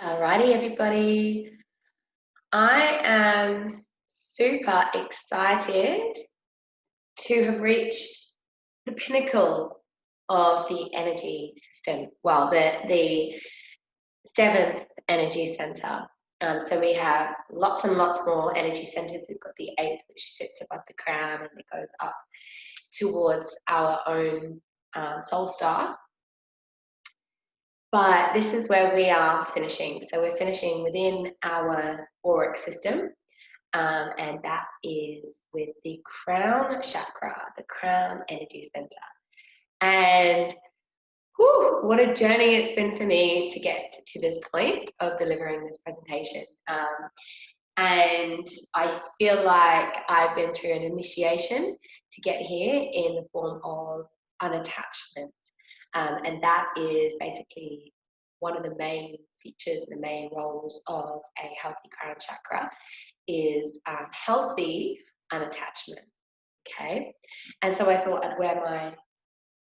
Alrighty, everybody. I am super excited to have reached the pinnacle of the energy system. Well, the seventh energy center. So we have lots and lots more energy centers. We've got the eighth, which sits above the crown and it goes up towards our own soul star. But this is where we are finishing. So we're finishing within our auric system, and that is with the crown chakra, the crown energy center. And whew, what a journey it's been for me to get to this point of delivering this presentation. And I feel like I've been through an initiation to get here in the form of unattachment. And that is basically one of the main features and the main roles of a healthy crown chakra is healthy unattachment. Okay, and so I thought I'd wear my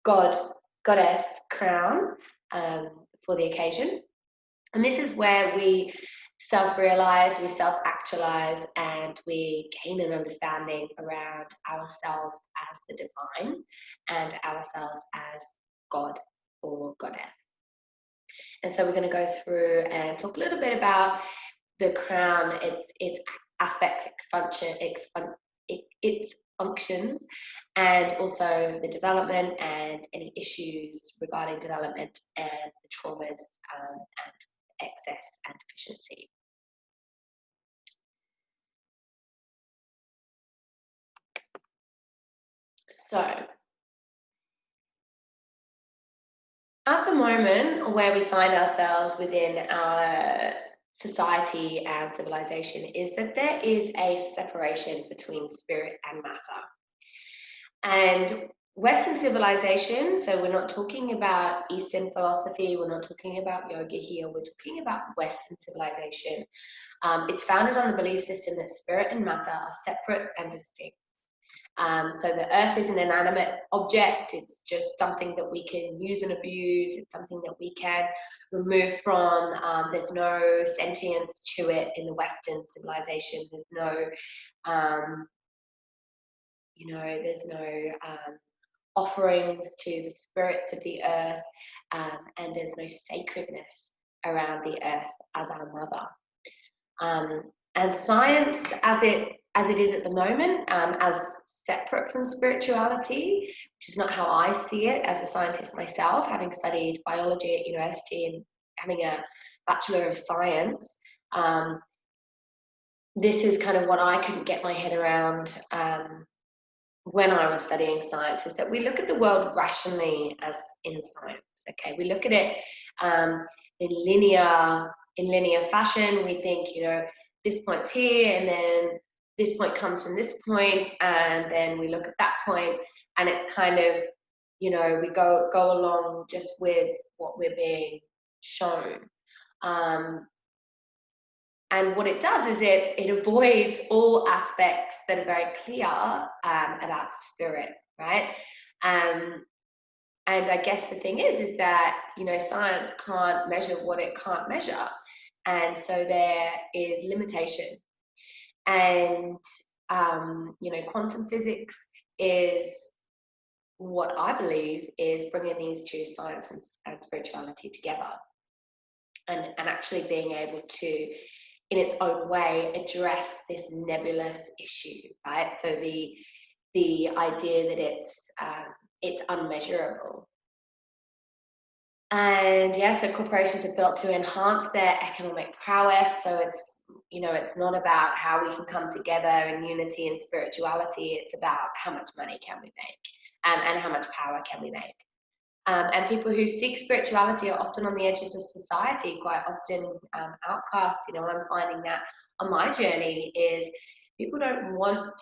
goddess crown for the occasion. And this is where we self-realize, we self-actualize, and we gain an understanding around ourselves as the divine and ourselves as God or goddess. And so we're going to go through and talk a little bit about the crown, its aspects, its functions, and also the development and any issues regarding development and the traumas and excess and deficiency. So, at the moment, where we find ourselves within our society and civilization is that there is a separation between spirit and matter. And Western civilization, so we're not talking about Eastern philosophy, we're not talking about yoga here, we're talking about Western civilization. It's founded on the belief system that spirit and matter are separate and distinct. So the earth is an inanimate object, it's just something that we can use and abuse, it's something that we can remove from, there's no sentience to it in the Western civilization, there's no, there's no offerings to the spirits of the earth, and there's no sacredness around the earth as our mother. And science, as it is at the moment, as separate from spirituality, which is not how I see it as a scientist myself, having studied biology at university and having a Bachelor of Science, this is kind of what I couldn't get my head around when I was studying science, is that we look at the world rationally as in science. Okay, we look at it in linear fashion. We think, this point's here, and then this point comes from this point, and then we look at that point, and it's kind of, we go along just with what we're being shown. And what it does is it avoids all aspects that are very clear about spirit, right? And I guess the thing is that, science can't measure what it can't measure. And so there is limitation. And, quantum physics is what I believe is bringing these two, science and spirituality, together. And actually being able to, in its own way, address this nebulous issue, right? So the idea that it's unmeasurable. And so corporations are built to enhance their economic prowess. So it's not about how we can come together in unity and spirituality. It's about how much money can we make, and how much power can we make. And people who seek spirituality are often on the edges of society, quite often outcasts. I'm finding that on my journey is people don't want,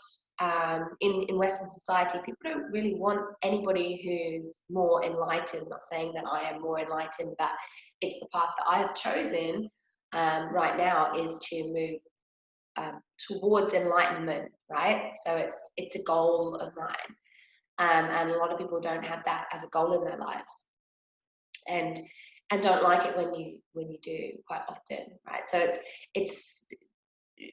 in Western society, people don't really want anybody who's more enlightened. Not saying that I am more enlightened, but it's the path that I have chosen right now, is to move towards enlightenment, right? So it's a goal of mine. And a lot of people don't have that as a goal in their lives. And and don't like it when you do, quite often, right? So it's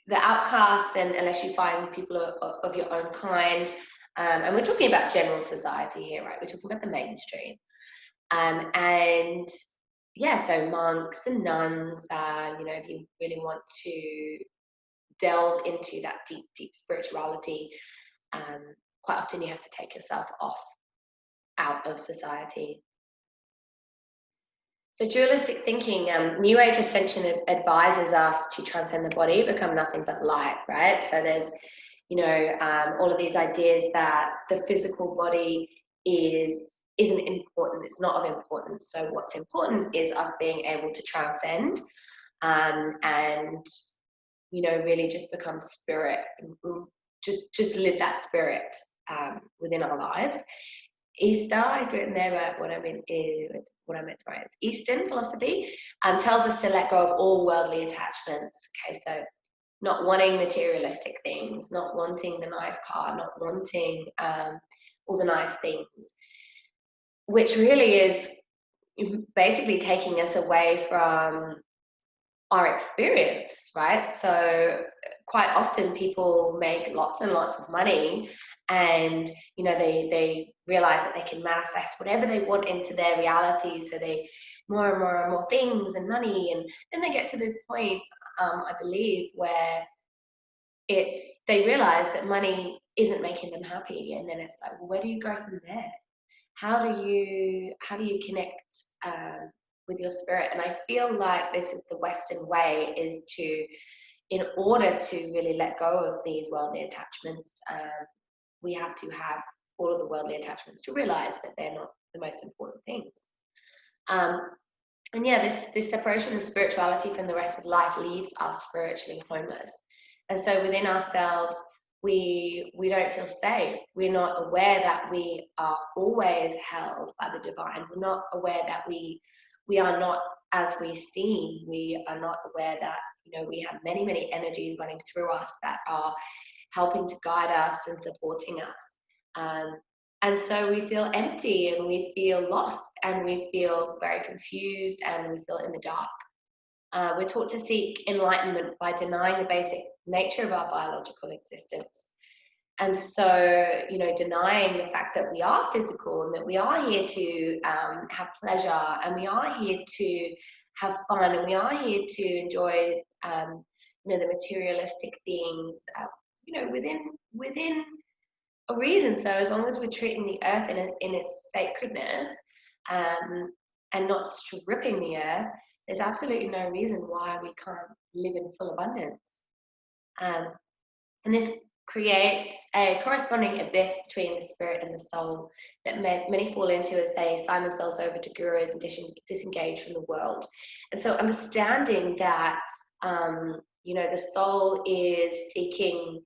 the outcasts, and unless you find people of your own kind, and we're talking about general society here, right? We're talking about the mainstream, and yeah, so monks and nuns, if you really want to delve into that deep spirituality, quite often you have to take yourself out of society. So dualistic thinking, New Age Ascension advises us to transcend the body, become nothing but light, right? So there's, all of these ideas that the physical body isn't important, it's not of importance. So what's important is us being able to transcend, and really just become spirit, just live that spirit within our lives. Easter, I've written there, but what I meant to write is Eastern philosophy tells us to let go of all worldly attachments. Okay, so not wanting materialistic things, not wanting the nice car, not wanting all the nice things, which really is basically taking us away from our experience, right? So quite often people make lots and lots of money, and they realize that they can manifest whatever they want into their reality, so they more and more and more things and money, and then they get to this point, I believe, where they realize that money isn't making them happy, and then it's like, well, where do you go from there? How do you connect with your spirit? And I feel like this is the Western way, is to, in order to really let go of these worldly attachments, we have to have all of the worldly attachments to realize that they're not the most important things. And yeah, this separation of spirituality from the rest of life leaves us spiritually homeless. And so within ourselves, we don't feel safe. We're not aware that we are always held by the divine. We're not aware that we are not as we seem. We are not aware that we have many, many energies running through us that are helping to guide us and supporting us. And so we feel empty, and we feel lost, and we feel very confused, and we feel in the dark. We're taught to seek enlightenment by denying the basic nature of our biological existence. And so, denying the fact that we are physical, and that we are here to have pleasure, and we are here to have fun, and we are here to enjoy, the materialistic things, within a reason. So as long as we're treating the earth in its sacredness, and not stripping the earth, there's absolutely no reason why we can't live in full abundance. And this creates a corresponding abyss between the spirit and the soul that many fall into as they sign themselves over to gurus and disengage from the world. And so understanding that, the soul is seeking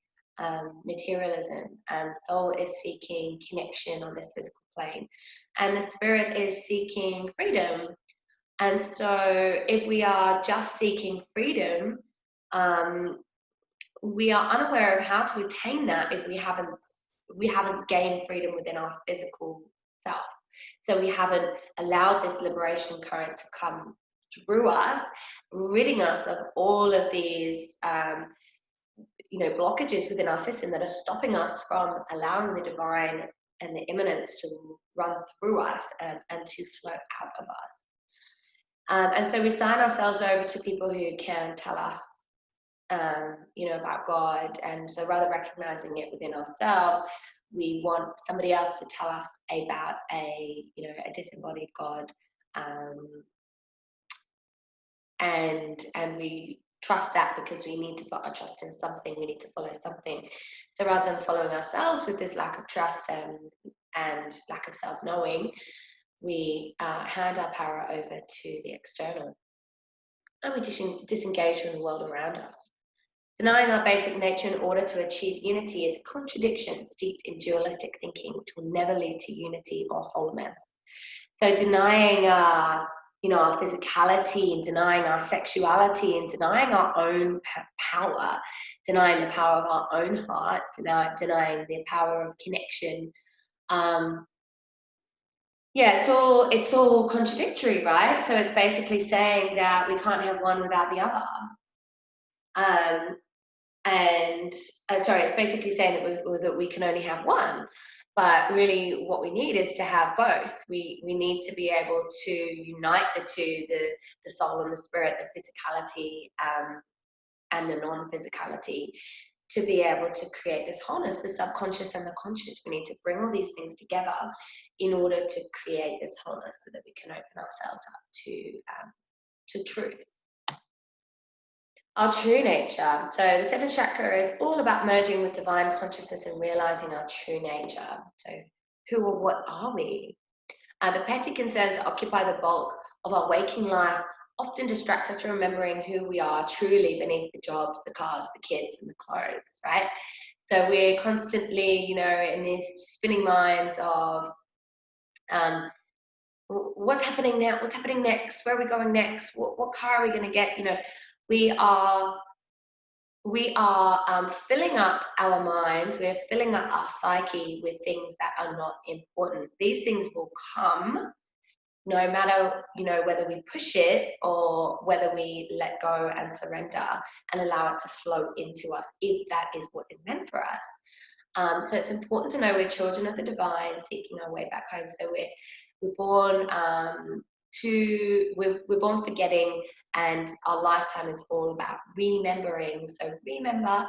materialism, and the soul is seeking connection on this physical plane, and the spirit is seeking freedom. And so if we are just seeking freedom, we are unaware of how to attain that if we haven't gained freedom within our physical self. So we haven't allowed this liberation current to come through us, ridding us of all of these blockages within our system that are stopping us from allowing the divine and the immanence to run through us, and to flow out of us. And so we sign ourselves over to people who can tell us about God. And so rather recognizing it within ourselves, we want somebody else to tell us about a disembodied God, and we trust that because we need to put our trust in something, we need to follow something. So rather than following ourselves with this lack of trust and lack of self-knowing, we hand our power over to the external, and we disengage from the world around us. Denying our basic nature in order to achieve unity is a contradiction steeped in dualistic thinking, which will never lead to unity or wholeness. So denying our physicality, and denying our sexuality, and denying our own power, denying the power of our own heart, denying the power of connection, Yeah, it's all contradictory, right? So it's basically saying that we can't have one without the other. And sorry, it's basically saying that we can only have one. But really, what we need is to have both. We need to be able to unite the two, the soul and the spirit, the physicality and the non-physicality, to be able to create this wholeness, the subconscious and the conscious. We need to bring all these things together in order to create this wholeness, so that we can open ourselves up to truth. Our true nature. So the seventh chakra is all about merging with divine consciousness and realizing our true nature. So who or what are we? The petty concerns that occupy the bulk of our waking life often distract us from remembering who we are truly beneath the jobs, the cars, the kids, and the clothes, right? So we're constantly, in these spinning minds of what's happening now? What's happening next? Where are we going next? What car are we going to get? We are filling up our minds, we're filling up our psyche with things that are not important. These things will come no matter, whether we push it or whether we let go and surrender and allow it to flow into us, if that is what is meant for us. So it's important to know we're children of the divine, seeking our way back home. So we're born we're born forgetting, and our lifetime is all about remembering. So remember,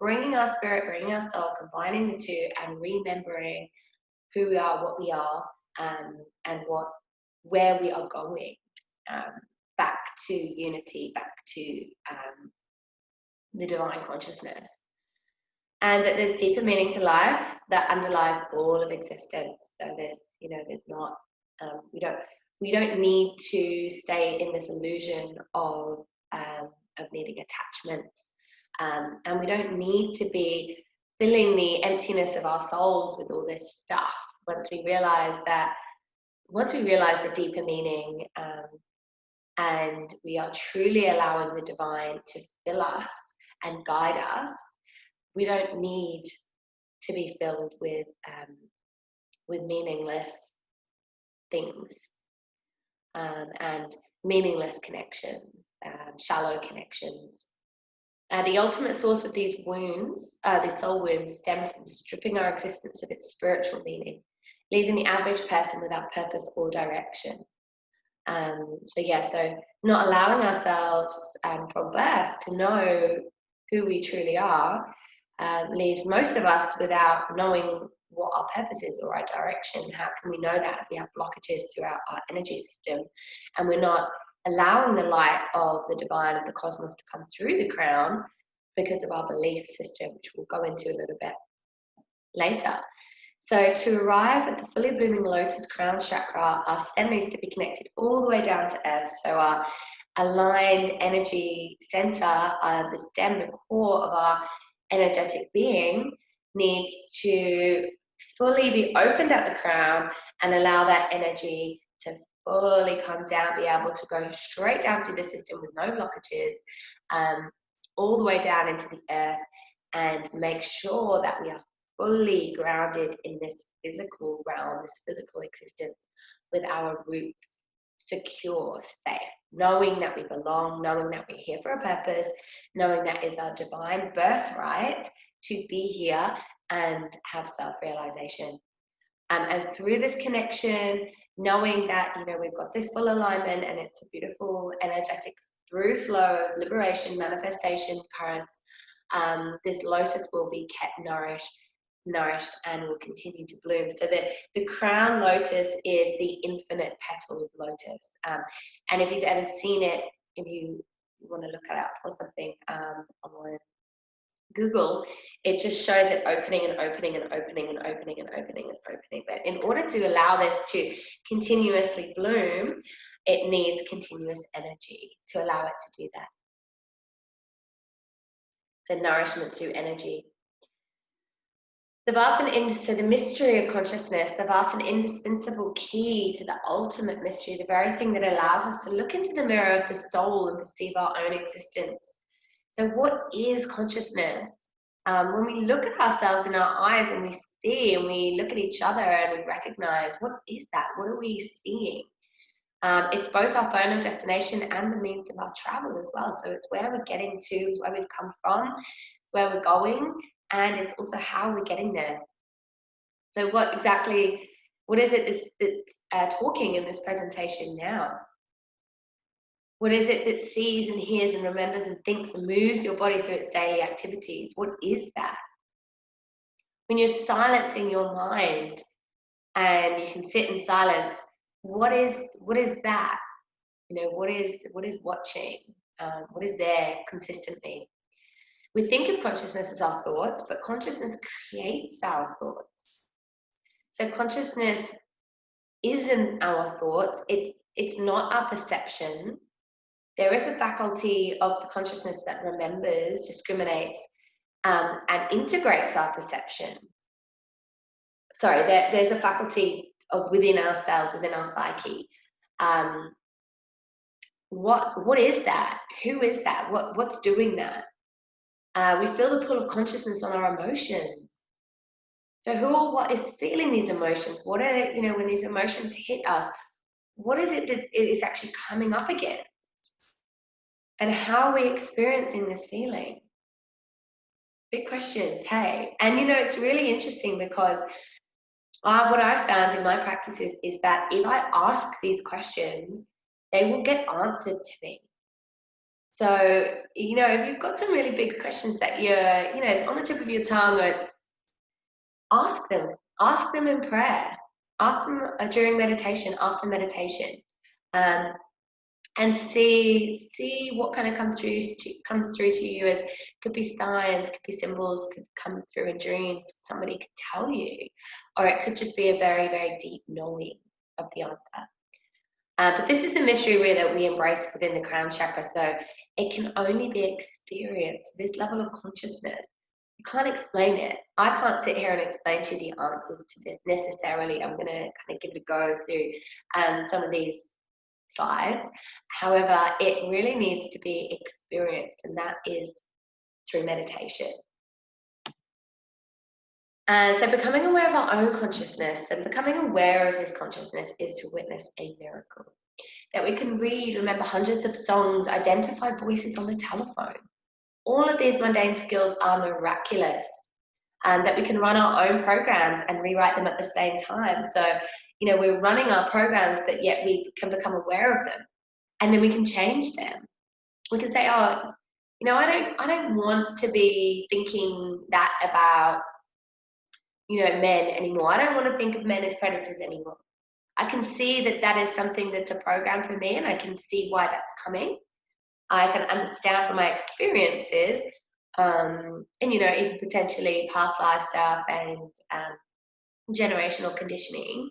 bringing our spirit, bringing our soul, combining the two, and remembering who we are, what we are, and where we are going, back to unity, back to the divine consciousness. And that there's deeper meaning to life that underlies all of existence. So there's not, we don't need to stay in this illusion of needing attachments, and we don't need to be filling the emptiness of our souls with all this stuff. Once we realize the deeper meaning, and we are truly allowing the divine to fill us and guide us, we don't need to be filled with meaningless things, and meaningless connections, shallow connections. The ultimate source of these wounds, these soul wounds, stem from stripping our existence of its spiritual meaning, leaving the average person without purpose or direction. So not allowing ourselves from birth to know who we truly are leaves most of us without knowing what our purpose is or our direction. How can we know that if we have blockages throughout our energy system and we're not allowing the light of the divine, of the cosmos, to come through the crown because of our belief system, which we'll go into a little bit later. So to arrive at the fully blooming lotus crown chakra, our stem needs to be connected all the way down to earth. So our aligned energy center, the stem, the core of our energetic being, needs to fully be opened at the crown and allow that energy to fully come down, be able to go straight down through the system with no blockages, all the way down into the earth, and make sure that we are fully grounded in this physical realm, this physical existence, with our roots secure, safe, knowing that we belong, knowing that we're here for a purpose, knowing that is our divine birthright to be here and have self-realization. And through this connection, knowing that, we've got this full alignment, and it's a beautiful, energetic through flow of liberation, manifestation currents, this lotus will be kept nourished and will continue to bloom. So that the crown lotus is the infinite petal lotus. And if you've ever seen it, if you want to look it up or something on Google, it just shows it opening and opening and opening and opening and opening and opening. But in order to allow this to continuously bloom, it needs continuous energy to allow it to do that. So nourishment through energy. So the mystery of consciousness, the vast and indispensable key to the ultimate mystery, the very thing that allows us to look into the mirror of the soul and perceive our own existence. So what is consciousness? when we look at ourselves in our eyes and we see and we look at each other and we recognize, what is that? What are we seeing? It's both our final destination and the means of our travel as well. So it's where we're getting to, it's where we've come from, it's where we're going, and it's also how we're getting there. So what is it that's talking in this presentation now? What is it that sees and hears and remembers and thinks and moves your body through its daily activities? What is that? When you're silencing your mind and you can sit in silence, what is that? You know, what is watching? What is there consistently? We think of consciousness as our thoughts, but consciousness creates our thoughts. So consciousness isn't our thoughts. It's not our perception. There is a faculty of the consciousness that remembers, discriminates, and integrates our perception. Sorry, there's a faculty of within ourselves, within our psyche. What is that? Who is that? What's doing that? We feel the pull of consciousness on our emotions. So who or what is feeling these emotions? What are, you know, when these emotions hit us, what is it that it is actually coming up against? And how are we experiencing this feeling? Big questions, hey? And you know, it's really interesting because what I found in my practices is that if I ask these questions, they will get answered to me. So, you know, if you've got some really big questions that you're, you know, on the tip of your tongue, or ask them in prayer, ask them during meditation, after meditation, and see what kind of comes through to you. As could be signs, could be symbols, could come through in dreams. Somebody could tell you, or it could just be a very, very deep knowing of the answer. But this is the mystery that we embrace within the crown chakra. So it can only be experienced. This level of consciousness, you can't explain it. I can't sit here and explain to you the answers to this necessarily. I'm going to kind of give it a go through some of these slides. However, it really needs to be experienced, and that is through meditation. And so becoming aware of our own consciousness and becoming aware of this consciousness is to witness a miracle. That we can read, remember hundreds of songs, identify voices on the telephone. All of these mundane skills are miraculous. That we can run our own programs and rewrite them at the same time. So, you know, we're running our programs, but yet we can become aware of them. And then we can change them. We can say, oh, you know, I don't want to be thinking that about, you know, men anymore. I don't want to think of men as predators anymore. I can see that that is something that's a program for me, and I can see why that's coming. I can understand from my experiences, and, you know, even potentially past life stuff and generational conditioning.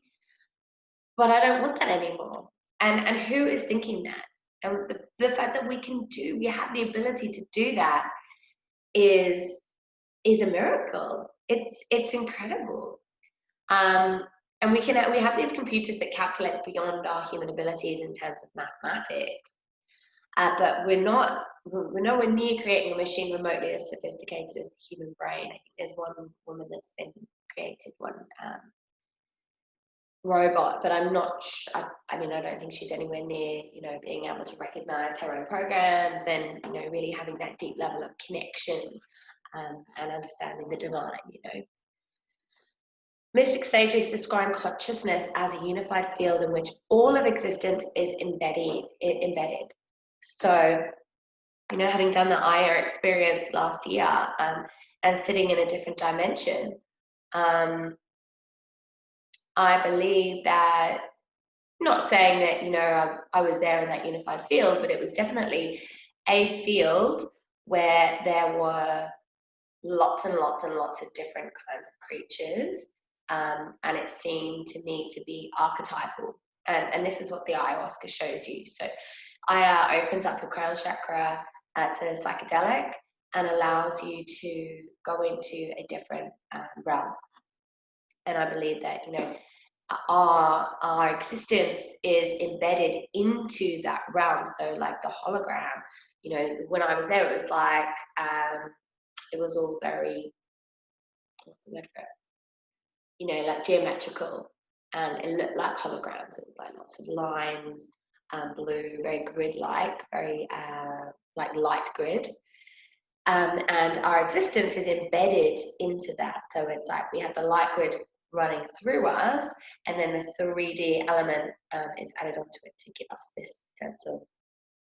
But I don't want that anymore. And who is thinking that? And the fact that we have the ability to do that is a miracle. It's incredible. And we have these computers that calculate beyond our human abilities in terms of mathematics. But we're nowhere near creating a machine remotely as sophisticated as the human brain. I think there's one woman that's been created one robot, but I'm not. I mean, I don't think she's anywhere near, you know, being able to recognize her own programs and, you know, really having that deep level of connection and understanding the divine. You know, mystic sages describe consciousness as a unified field in which all of existence is embedded. So, you know, having done the Aya experience last year and sitting in a different dimension, I believe that, not saying that, you know, I was there in that unified field, but it was definitely a field where there were lots and lots and lots of different kinds of creatures, and it seemed to me to be archetypal. And this is what the ayahuasca shows you. So Aya opens up your crown chakra. It's a psychedelic and allows you to go into a different realm. And I believe that, you know, our existence is embedded into that realm. So like the hologram, you know, when I was there, it was like It was all very, what's the word for it? You know, like geometrical, and it looked like holograms. It was like lots of lines, blue, very grid-like, very like light grid. And our existence is embedded into that. So it's like we have the light grid running through us, and then the 3D element is added onto it to give us this sense of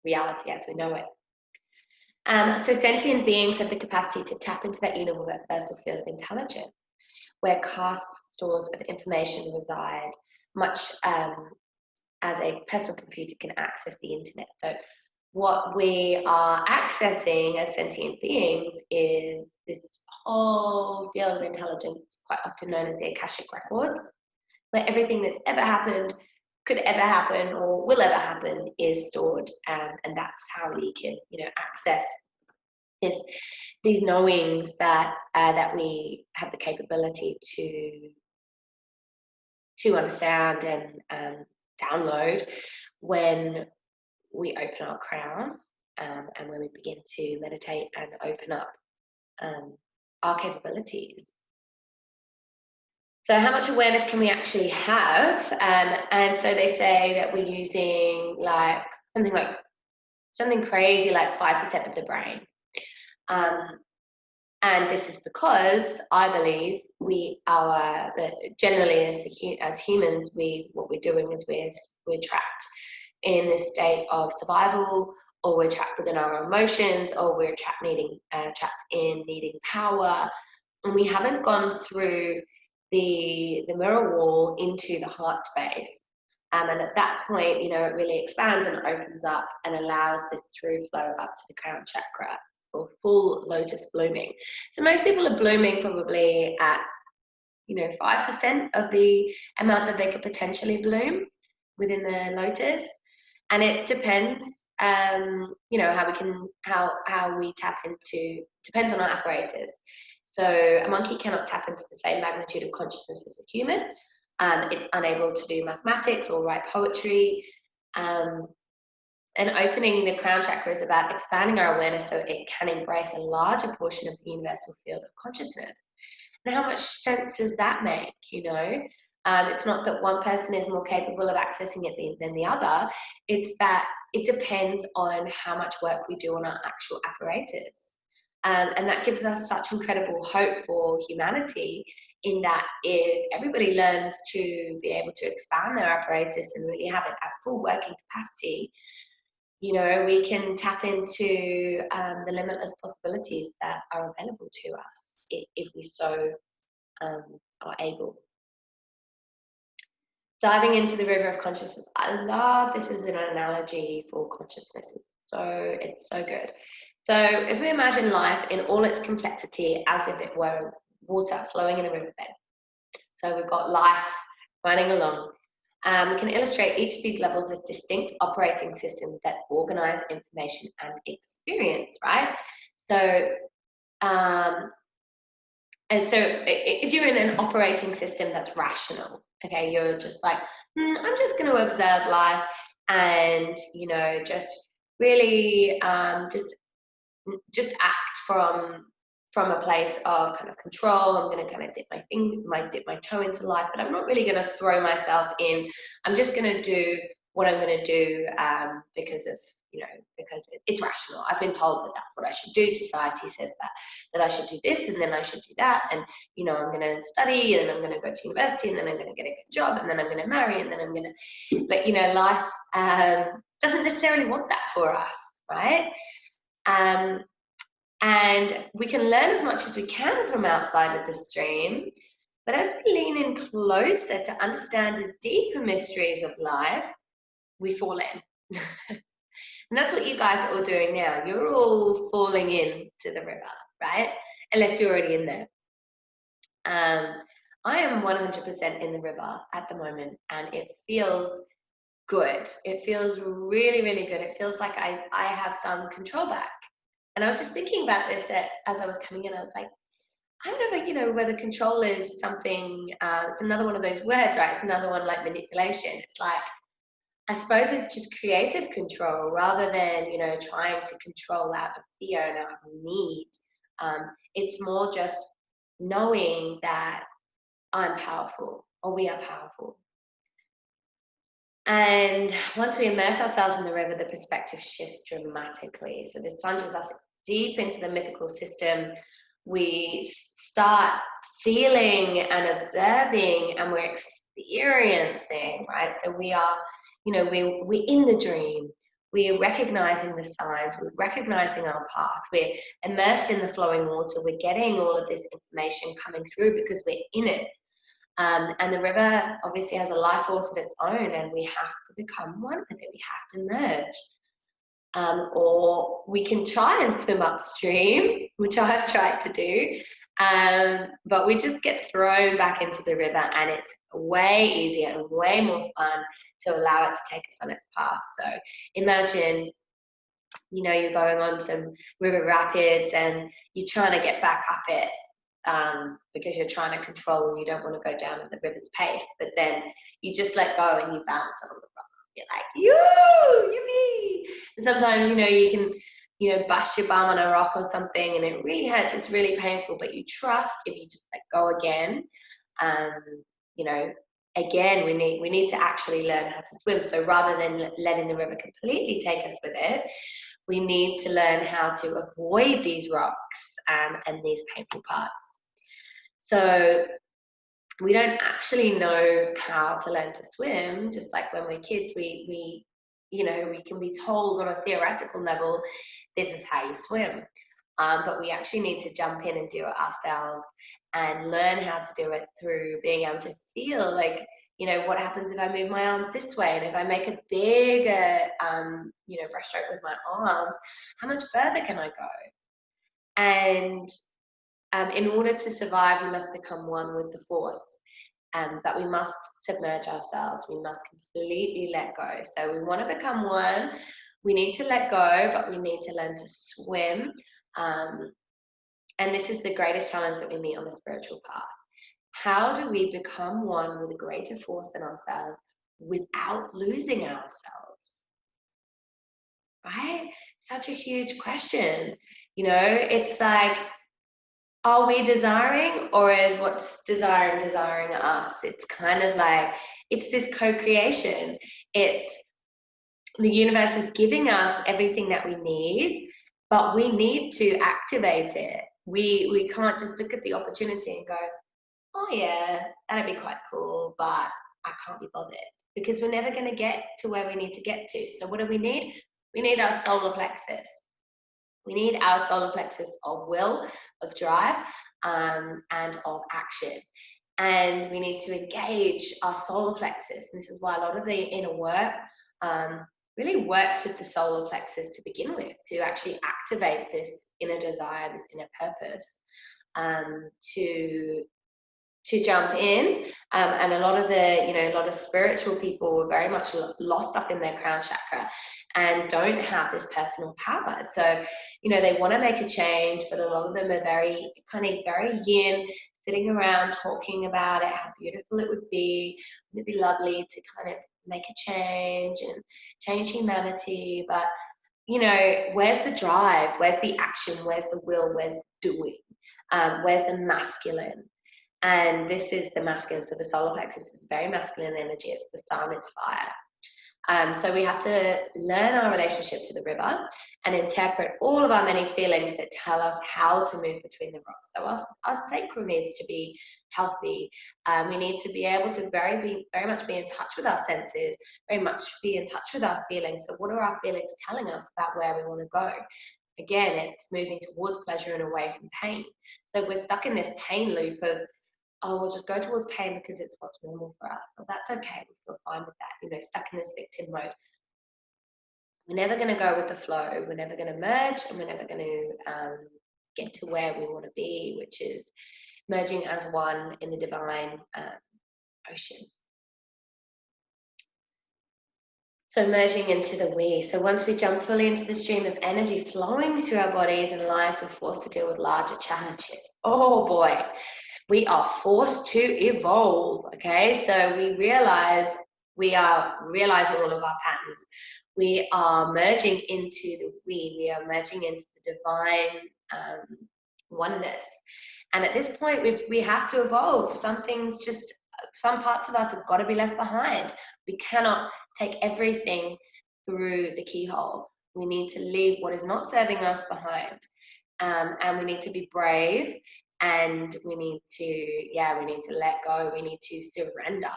reality as we know it. So sentient beings have the capacity to tap into that universal field of intelligence, where karst stores of information reside, much as a personal computer can access the internet. So what we are accessing as sentient beings is this whole field of intelligence, quite often known as the Akashic Records, where everything that's ever happened, could ever happen, or will ever happen is stored, and that's how we can, you know, access these knowings that that we have the capability to understand and download when we open our crown, and when we begin to meditate and open up our capabilities. So how much awareness can we actually have? And so they say that we're using something crazy like 5% of the brain. And this is because I believe generally as humans, what we're doing is we're trapped in this state of survival, or we're trapped within our emotions, or we're trapped in needing power, and we haven't gone through the mirror wall into the heart space. And at that point, you know, it really expands and opens up and allows this through flow up to the crown chakra, or full lotus blooming. So most people are blooming probably at, you know, 5% of the amount that they could potentially bloom within the lotus. And it depends, you know, how we tap into, depends on our apparatus. So a monkey cannot tap into the same magnitude of consciousness as a human. It's unable to do mathematics or write poetry. And opening the crown chakra is about expanding our awareness so it can embrace a larger portion of the universal field of consciousness. And how much sense does that make, you know? It's not that one person is more capable of accessing it than the other. It's that it depends on how much work we do on our actual apparatus. And that gives us such incredible hope for humanity, in that if everybody learns to be able to expand their apparatus and really have it at full working capacity, you know, we can tap into the limitless possibilities that are available to us if we so are able. Diving into the river of consciousness. I love this as an analogy for consciousness. It's so good. So if we imagine life in all its complexity as if it were water flowing in a riverbed. So we've got life running along. We can illustrate each of these levels as distinct operating systems that organize information and experience, right? So, and so if you're in an operating system that's rational, okay, you're just like, I'm just going to observe life and, you know, just really just act from a place of kind of control. I'm going to kind of dip my toe into life, but I'm not really going to throw myself in. I'm just going to do what I'm going to do because it's rational. I've been told that that's what I should do. Society says that I should do this, and then I should do that, and, you know, I'm going to study, and then I'm going to go to university, and then I'm going to get a good job, and then I'm going to marry, and then I'm going to. But, you know, life doesn't necessarily want that for us, right? And we can learn as much as we can from outside of the stream, but as we lean in closer to understand the deeper mysteries of life, we fall in. And that's what you guys are all doing now. You're all falling into the river, right? Unless you're already in there. I am 100% in the river at the moment, and it feels good. It feels really, really good. It feels like I have some control back. And I was just thinking about this as I was coming in. I was like, I don't know, you know, whether control is something, it's another one of those words, right? It's another one like manipulation. It's like, I suppose it's just creative control rather than, you know, trying to control out of fear and out of need. It's more just knowing that I'm powerful, or we are powerful. And once we immerse ourselves in the river, the perspective shifts dramatically. So this plunges us deep into the mythical system. We start feeling and observing, and we're experiencing, right? So we are, we're in the dream. We're recognizing the signs. We're recognizing our path. We're immersed in the flowing water. We're getting all of this information coming through because we're in it. And the river obviously has a life force of its own, and we have to become one with it. We have to merge. Or we can try and swim upstream, which I've tried to do, but we just get thrown back into the river, and it's way easier and way more fun to allow it to take us on its path. So imagine, you're going on some river rapids and you're trying to get back up it, because you're trying to control and you don't want to go down at the river's pace, but then you just let go and you bounce on the rocks. You're like, yippee! And sometimes, you can, bust your bum on a rock or something and it really hurts. It's really painful, but you trust if you just let go again. Again, we need to actually learn how to swim. So rather than letting the river completely take us with it, we need to learn how to avoid these rocks and these painful parts. So we don't actually know how to learn to swim, just like when we're kids, we can be told on a theoretical level, this is how you swim. But we actually need to jump in and do it ourselves and learn how to do it through being able to feel like, what happens if I move my arms this way? And if I make a bigger, breaststroke with my arms, how much further can I go? And in order to survive, we must become one with the force. But we must submerge ourselves. We must completely let go. So we want to become one. We need to let go, but we need to learn to swim. And this is the greatest challenge that we meet on the spiritual path. How do we become one with a greater force than ourselves without losing ourselves? Right? Such a huge question. It's like, are we desiring, or is what's desiring us? It's kind of like, it's this co-creation. It's the universe is giving us everything that we need, but we need to activate it. We can't just look at the opportunity and go, oh yeah, that'd be quite cool, but I can't be bothered, because we're never going to get to where we need to get to. So what do we need? We need our solar plexus. We need our solar plexus of will, of drive, and of action. And we need to engage our solar plexus. And this is why a lot of the inner work really works with the solar plexus to begin with, to actually activate this inner desire, this inner purpose, to jump in. And a lot of spiritual people were very much lost up in their crown chakra and don't have this personal power. So, they want to make a change, but a lot of them are very yin, sitting around talking about it, how beautiful it would be. It'd be lovely to kind of make a change and change humanity. But, where's the drive? Where's the action? Where's the will? Where's the doing? Where's the masculine? And this is the masculine. So the solar plexus is very masculine energy. It's the sun, it's fire. So we have to learn our relationship to the river and interpret all of our many feelings that tell us how to move between the rocks. So our sacral needs to be healthy. We need to be able to very much be in touch with our senses, very much be in touch with our feelings. So what are our feelings telling us about where we want to go? Again, it's moving towards pleasure and away from pain. So we're stuck in this pain loop of, oh, we'll just go towards pain because it's what's normal for us. Well, that's okay. We feel fine with that, stuck in this victim mode. We're never going to go with the flow. We're never going to merge, and we're never going to get to where we want to be, which is merging as one in the divine ocean. So merging into the we. So once we jump fully into the stream of energy flowing through our bodies and lives, we're forced to deal with larger challenges. Oh boy. We are forced to evolve, okay? So we are realizing all of our patterns. We are merging into the we are merging into the divine oneness. And at this point, we have to evolve. Some parts of us have got to be left behind. We cannot take everything through the keyhole. We need to leave what is not serving us behind. And we need to be brave, and we need to let go. We need to surrender.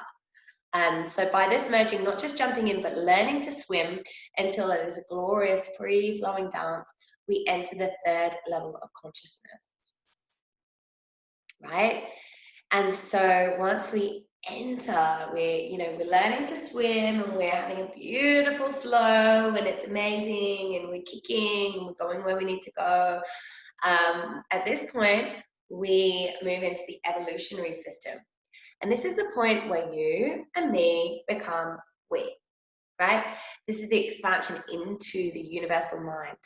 And so by this merging, not just jumping in, but learning to swim until it is a glorious, free-flowing dance, we enter the third level of consciousness, right? And so once we enter, we're learning to swim, and we're having a beautiful flow, and it's amazing, and we're kicking, and we're going where we need to go. At this point, we move into the evolutionary system. And this is the point where you and me become we, right? This is the expansion into the universal mind,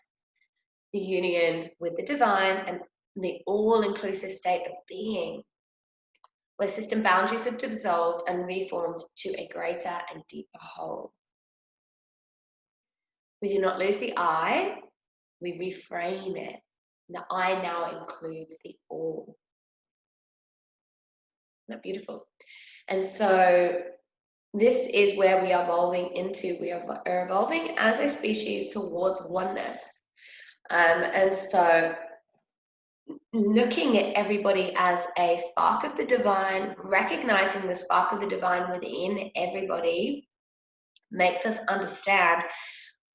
the union with the divine, and the all-inclusive state of being, where system boundaries have dissolved and reformed to a greater and deeper whole. We do not lose the I, we reframe it. The I now includes the all. Isn't that beautiful? And so this is where we are evolving into. We are evolving as a species towards oneness. And so looking at everybody as a spark of the divine, recognizing the spark of the divine within everybody, makes us understand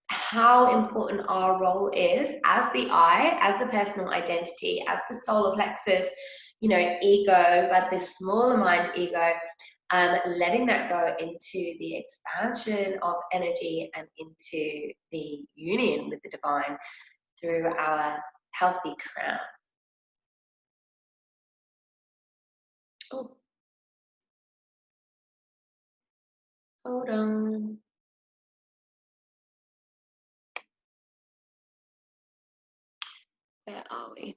how important our role is as the I, as the personal identity, as the solar plexus, ego, but this smaller mind ego, letting that go into the expansion of energy and into the union with the divine through our healthy crown. Oh, hold on. Where are we?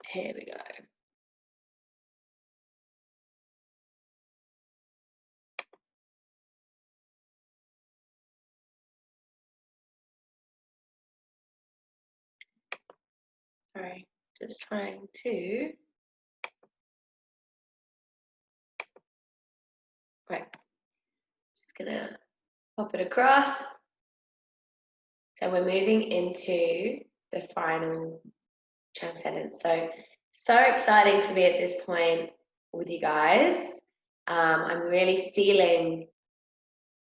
Here we go. Sorry, just trying to. Right, just gonna pop it across. So we're moving into the final transcendence. So exciting to be at this point with you guys. I'm really feeling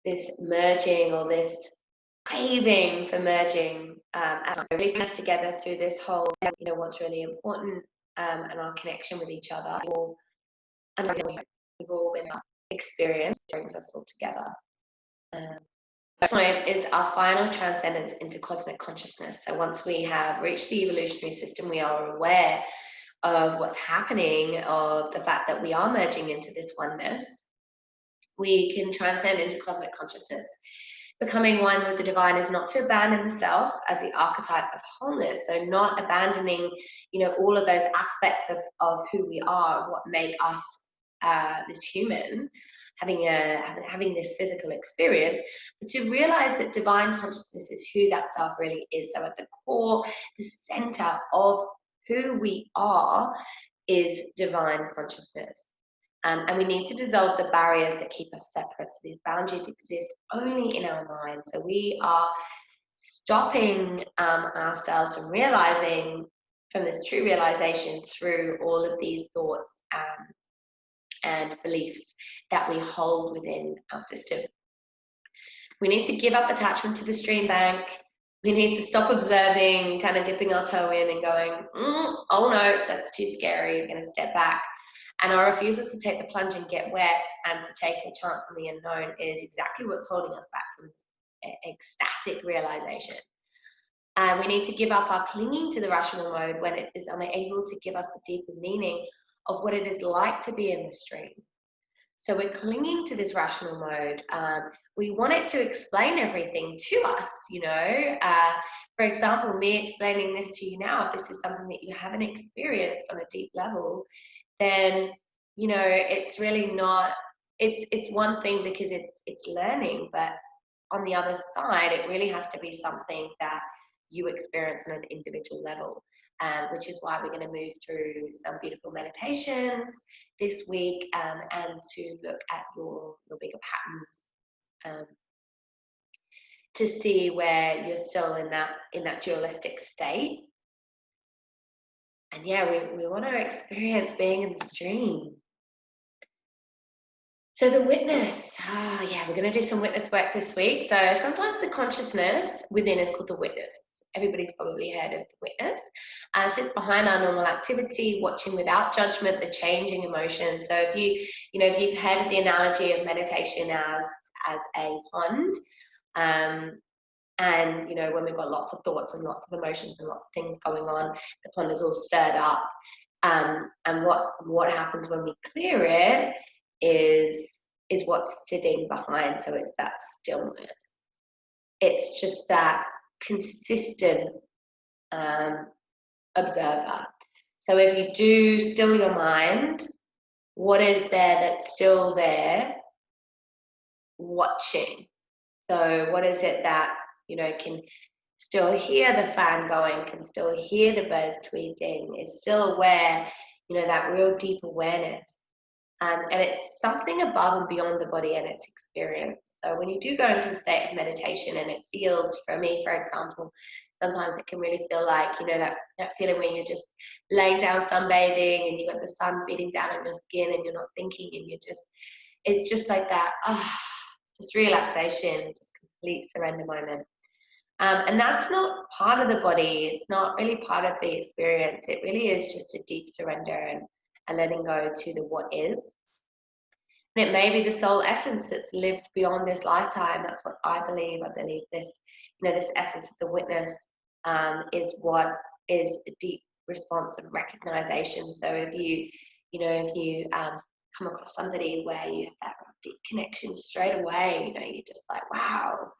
this merging, or this craving for merging, as we really bring us together through this whole, what's really important, and our connection with each other. We've all been experienced, brings us all together. The point is our final transcendence into cosmic consciousness. So once we have reached the evolutionary system, we are aware of what's happening, of the fact that we are merging into this oneness. We can transcend into cosmic consciousness. Becoming one with the divine is not to abandon the self as the archetype of wholeness. So not abandoning, all of those aspects of who we are, what make us this human, having this physical experience, but to realize that divine consciousness is who that self really is. So at the core, the center of who we are is divine consciousness. And we need to dissolve the barriers that keep us separate. So these boundaries exist only in our mind. So we are stopping ourselves from realizing, from this true realization, through all of these thoughts and beliefs that we hold within our system. We need to give up attachment to the stream bank. We need to stop observing, kind of dipping our toe in and going, oh no, that's too scary. We're going to step back. And our refusal to take the plunge and get wet and to take a chance on the unknown is exactly what's holding us back from ecstatic realization. And we need to give up our clinging to the rational mode when it is unable to give us the deeper meaning of what it is like to be in the stream. So we're clinging to this rational mode. We want it to explain everything to us, For example, me explaining this to you now, if this is something that you haven't experienced on a deep level, then, it's really not, it's one thing because it's learning, but on the other side, it really has to be something that you experience on an individual level. Which is why we're going to move through some beautiful meditations this week, and to look at your bigger patterns, to see where you're still in that dualistic state. And yeah, we want to experience being in the stream. So the witness, yeah, we're going to do some witness work this week. So sometimes the consciousness within is called the witness. Everybody's probably heard of the witness. It sits behind our normal activity, watching without judgment the changing emotions. So if you've heard the analogy of meditation as a pond, and when we've got lots of thoughts and lots of emotions and lots of things going on, the pond is all stirred up. And what happens when we clear it is what's sitting behind. So it's that stillness. It's just that consistent observer. So if you do still your mind, what is there that's still there watching? So what is it that can still hear the fan going, can still hear the birds tweeting, is still aware, that real deep awareness. And it's something above and beyond the body and its experience. So when you do go into a state of meditation, and it feels, for me, for example, sometimes it can really feel like, that feeling when you're just laying down sunbathing and you've got the sun beating down on your skin and you're not thinking, and it's just like that, just relaxation, just complete surrender moment. And that's not part of the body. It's not really part of the experience. It really is just a deep surrender and letting go to the what is. And it may be the soul essence that's lived beyond this lifetime. That's what I believe. I believe this, this essence of the witness is what is a deep response of recognition. So if you come across somebody where you have that deep connection straight away, you're just like, wow.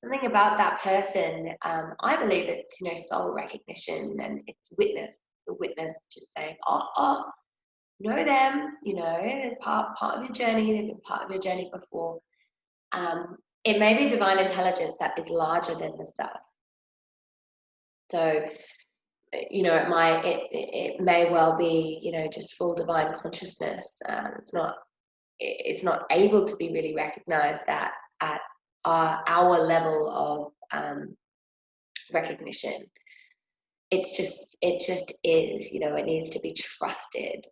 Something about that person, I believe it's, soul recognition, and it's witness, the witness just saying, know them, part of your journey, they've been part of your journey before. It may be divine intelligence that is larger than the self. So, it may well be, just full divine consciousness. It's not able to be really recognized at our level of recognition. It just is, it needs to be trusted.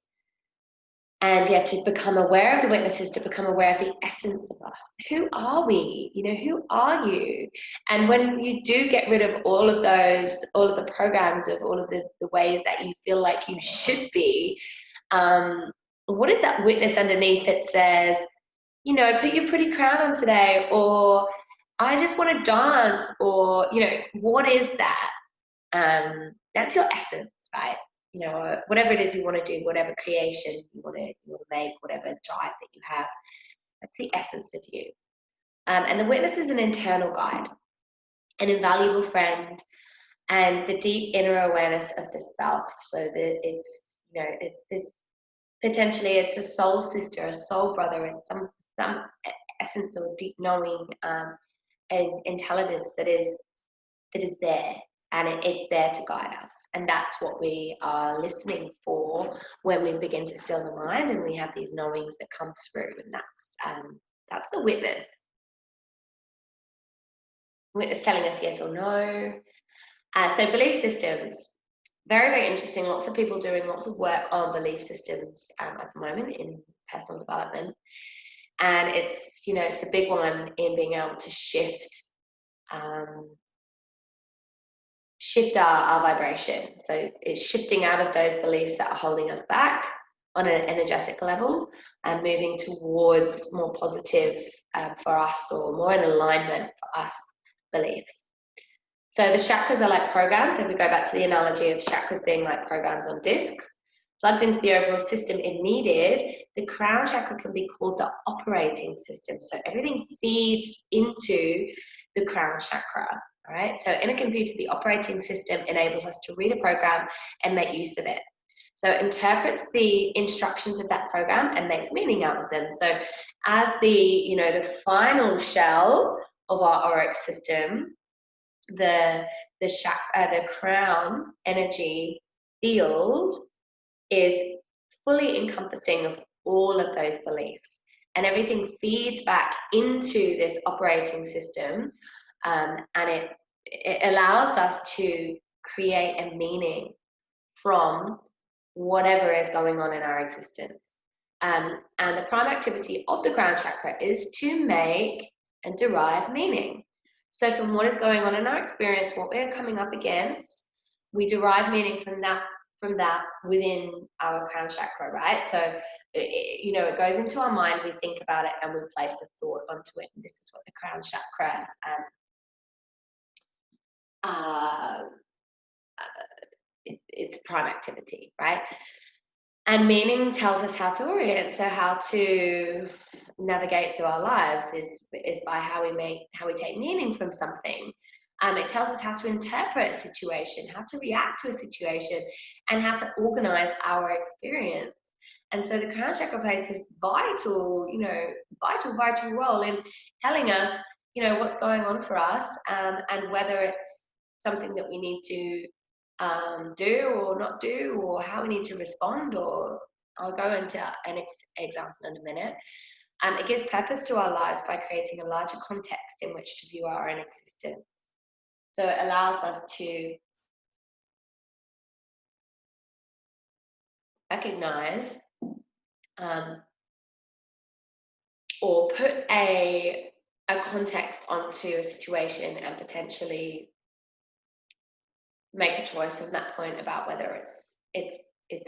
And yet to become aware of the witnesses, to become aware of the essence of us. Who are we? Who are you? And when you do get rid of all of the programs of all of the ways that you feel like you should be, what is that witness underneath that says, put your pretty crown on today, or I just want to dance, or, what is that? That's your essence, right? Whatever it is you want to do, whatever creation you want to make, whatever drive that you have, that's the essence of you. And the witness is an internal guide, an invaluable friend, and the deep inner awareness of the self. So that it's this, potentially it's a soul sister, a soul brother, and some essence or deep knowing and intelligence that is there. And it's there to guide us. And that's what we are listening for when we begin to still the mind and we have these knowings that come through. And that's the witness. Witness telling us yes or no. So belief systems, very, very interesting. Lots of people doing lots of work on belief systems at the moment in personal development. And it's, it's the big one in being able to shift our vibration. So it's shifting out of those beliefs that are holding us back on an energetic level and moving towards more positive for us, or more in alignment for us beliefs. So the chakras are like programs. So if we go back to the analogy of chakras being like programs on discs, plugged into the overall system if needed, the crown chakra can be called the operating system. So everything feeds into the crown chakra. All right, so in a computer, the operating system enables us to read a program and make use of it. So it interprets the instructions of that program and makes meaning out of them. So as the final shell of our auric system, the crown energy field is fully encompassing of all of those beliefs, and everything feeds back into this operating system, and it allows us to create a meaning from whatever is going on in our existence. And the prime activity of the crown chakra is to make and derive meaning. So from what is going on in our experience, what we're coming up against, we derive meaning from that within our crown chakra, right? So it goes into our mind, we think about it, and we place a thought onto it. And this is what the crown chakra it's prime activity, right? And meaning tells us how to orient. So how to navigate through our lives is by how we take meaning from something. It tells us how to interpret a situation, how to react to a situation, and how to organize our experience. And so the crown chakra plays this vital role in telling us, what's going on for us, and whether it's something that we need to do or not do, or how we need to respond. Or I'll go into an example in a minute. It gives purpose to our lives by creating a larger context in which to view our own existence. So it allows us to recognize or put a context onto a situation and potentially make a choice from that point about whether it's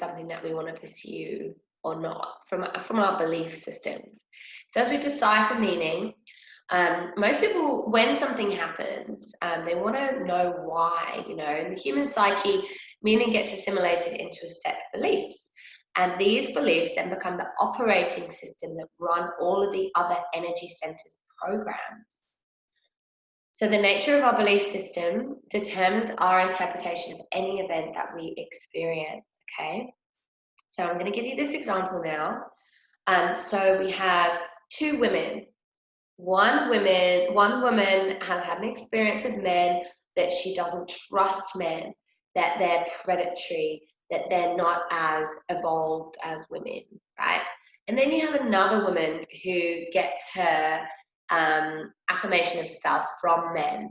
something that we want to pursue or not from our belief systems. So as we decipher meaning, most people, when something happens, they want to know why. In the human psyche, meaning gets assimilated into a set of beliefs. And these beliefs then become the operating system that run all of the other energy centers programs. So the nature of our belief system determines our interpretation of any event that we experience, okay? So I'm going to give you this example now. So we have two women. One woman has had an experience with men that she doesn't trust men, that they're predatory, that they're not as evolved as women, right? And then you have another woman who gets her affirmation of self from men.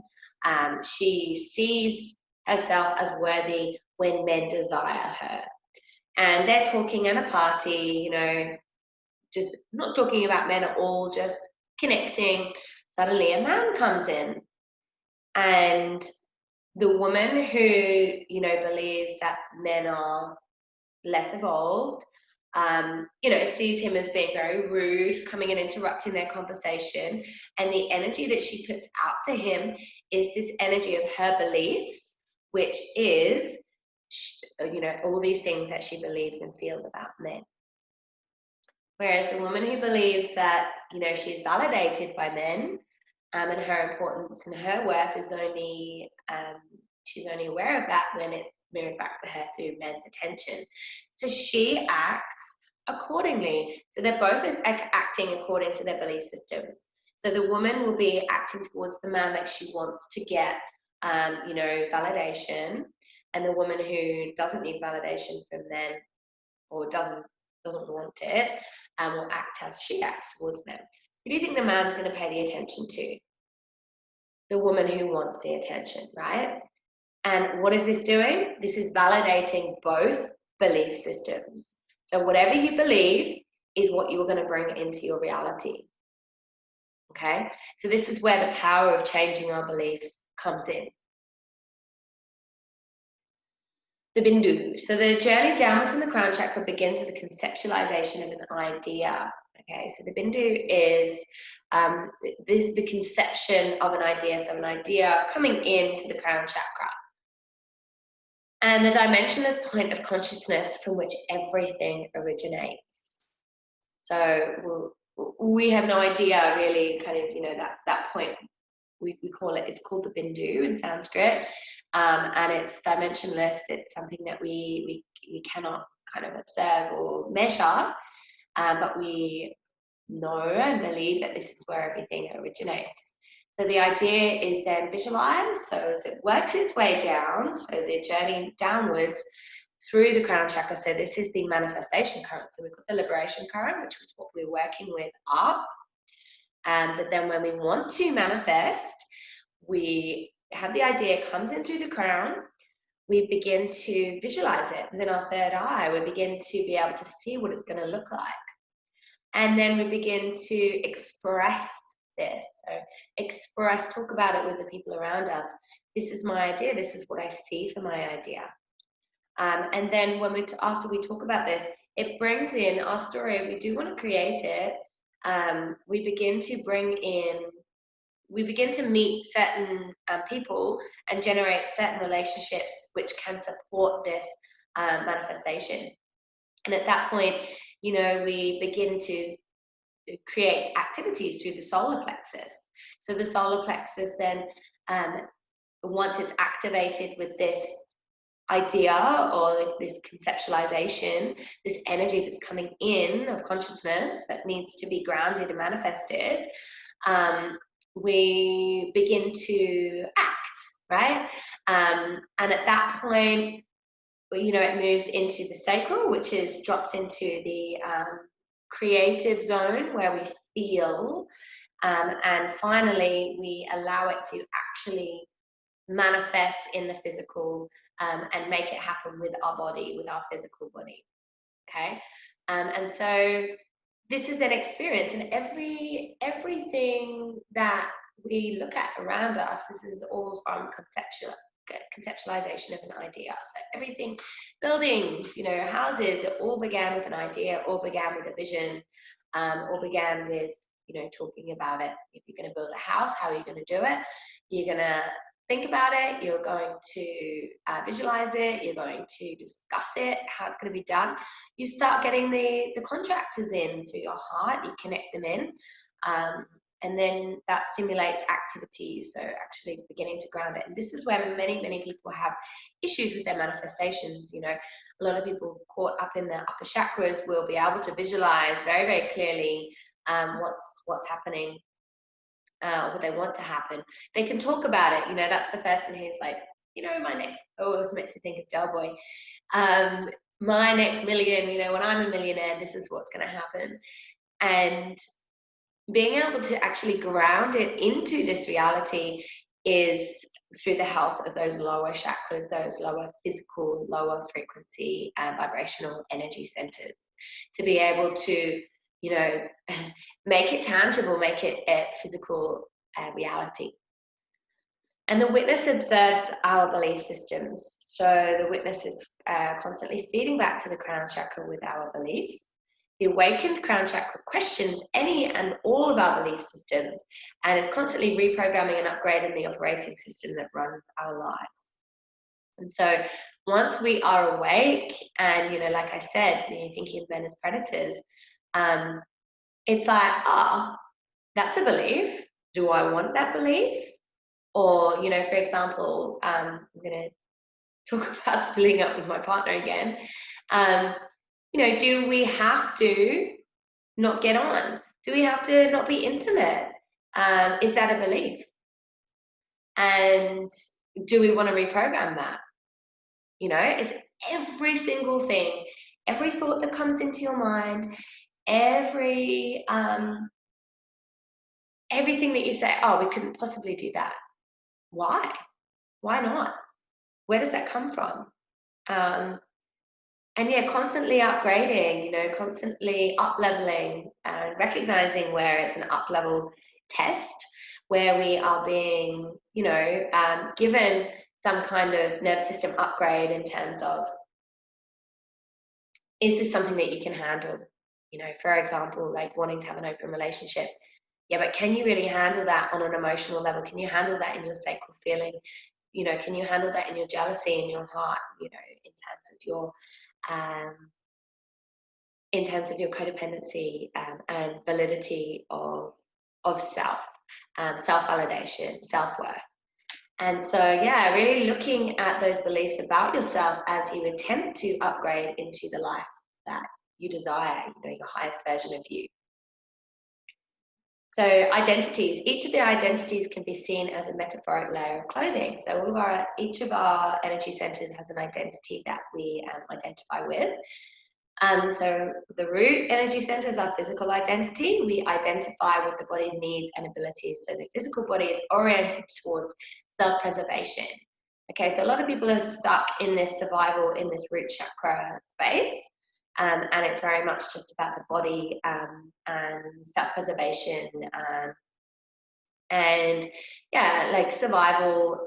She sees herself as worthy when men desire her. And they're talking at a party, just not talking about men at all, just connecting. Suddenly a man comes in, and the woman who, believes that men are less evolved, sees him as being very rude, coming and interrupting their conversation. And the energy that she puts out to him is this energy of her beliefs, which is, all these things that she believes and feels about men. Whereas the woman who believes that, she's validated by men, and her importance and her worth is only, she's only aware of that when it's mirrored back to her through men's attention. So she acts accordingly. So they're both acting according to their belief systems. So the woman will be acting towards the man that she wants to get, validation, and the woman who doesn't need validation from men or doesn't want it, will act as she acts towards men. Who do you think the man's going to pay the attention to? The woman who wants the attention, right? And what is this doing? This is validating both belief systems. So whatever you believe is what you're going to bring into your reality. Okay? So this is where the power of changing our beliefs comes in. The Bindu. So the journey downwards from the crown chakra begins with the conceptualization of an idea. Okay, so the Bindu is the conception of an idea, so an idea coming into the crown chakra. And the dimensionless point of consciousness from which everything originates. So we have no idea really, kind of, that point, we call it, it's called the Bindu in Sanskrit. And it's dimensionless. It's something that we cannot kind of observe or measure, but we know and believe that this is where everything originates. So the idea is then visualize. So as it works its way down, so the journey downwards through the crown chakra. So this is the manifestation current. So we've got the liberation current, which is what we're working with up. But then when we want to manifest, we have the idea comes in through the crown. We begin to visualize it within our third eye. We begin to be able to see what it's going to look like. And then we begin to express this. So express, talk about it with the people around us. This is my idea. This is what I see for my idea. And then when after we talk about this, it brings in our story. We do want to create it. We begin to meet certain people and generate certain relationships which can support this manifestation. And at that point, we begin to create activities through the solar plexus. So the solar plexus then, once it's activated with this idea or this conceptualization, this energy that's coming in of consciousness that needs to be grounded and manifested, we begin to act, right? And at that point, it moves into the sacral, which drops into the creative zone where we feel, and finally we allow it to actually manifest in the physical, and make it happen with our body, with our physical body. Okay, and so this is an experience, and everything that we look at around us, this is all from conceptualization of an idea. So everything, buildings, houses, it all began with an idea, all began with a vision, all began with talking about it. If you're going to build a house, how are you going to do it? You're going to think about it, you're going to visualize it, you're going to discuss it, how it's going to be done. You start getting the contractors in through your heart, you connect them in, and then that stimulates activities, so actually beginning to ground it. And this is where many people have issues with their manifestations. A lot of people caught up in the upper chakras will be able to visualize very, very clearly what's happening, what they want to happen. They can talk about it. That's the person who's like, my next, it makes me think of Del Boy. My next million, when I'm a millionaire, this is what's going to happen. And being able to actually ground it into this reality is through the health of those lower chakras, those lower physical, lower frequency, vibrational energy centers, to be able to make it tangible, make it a physical reality. And the witness observes our belief systems. So the witness is constantly feeding back to the crown chakra with our beliefs. The awakened crown chakra questions any and all of our belief systems and is constantly reprogramming and upgrading the operating system that runs our lives. And so once we are awake and, like I said, you're thinking of men as predators, it's like, that's a belief. Do I want that belief? Or, for example, I'm going to talk about splitting up with my partner again. Do we have to not get on? Do we have to not be intimate? Is that a belief? And do we want to reprogram that? It's every single thing, every thought that comes into your mind, everything that you say, we couldn't possibly do that. Why? Why not? Where does that come from? And yeah, constantly upgrading, constantly up-leveling and recognizing where it's an up-level test, where we are being, given some kind of nervous system upgrade in terms of, is this something that you can handle? For example, like wanting to have an open relationship. Yeah, but can you really handle that on an emotional level? Can you handle that in your sacral feeling? Can you handle that in your jealousy, in your heart, in terms of your codependency, and validity of self, self-validation, self-worth. And so, yeah, really looking at those beliefs about yourself as you attempt to upgrade into the life that you desire, your highest version of you. So identities, each of the identities can be seen as a metaphoric layer of clothing. So each of our energy centers has an identity that we identify with. So the root energy center is our physical identity. We identify with the body's needs and abilities. So the physical body is oriented towards self-preservation. Okay, so a lot of people are stuck in this survival, in this root chakra space. And it's very much just about the body and self-preservation and yeah, like survival.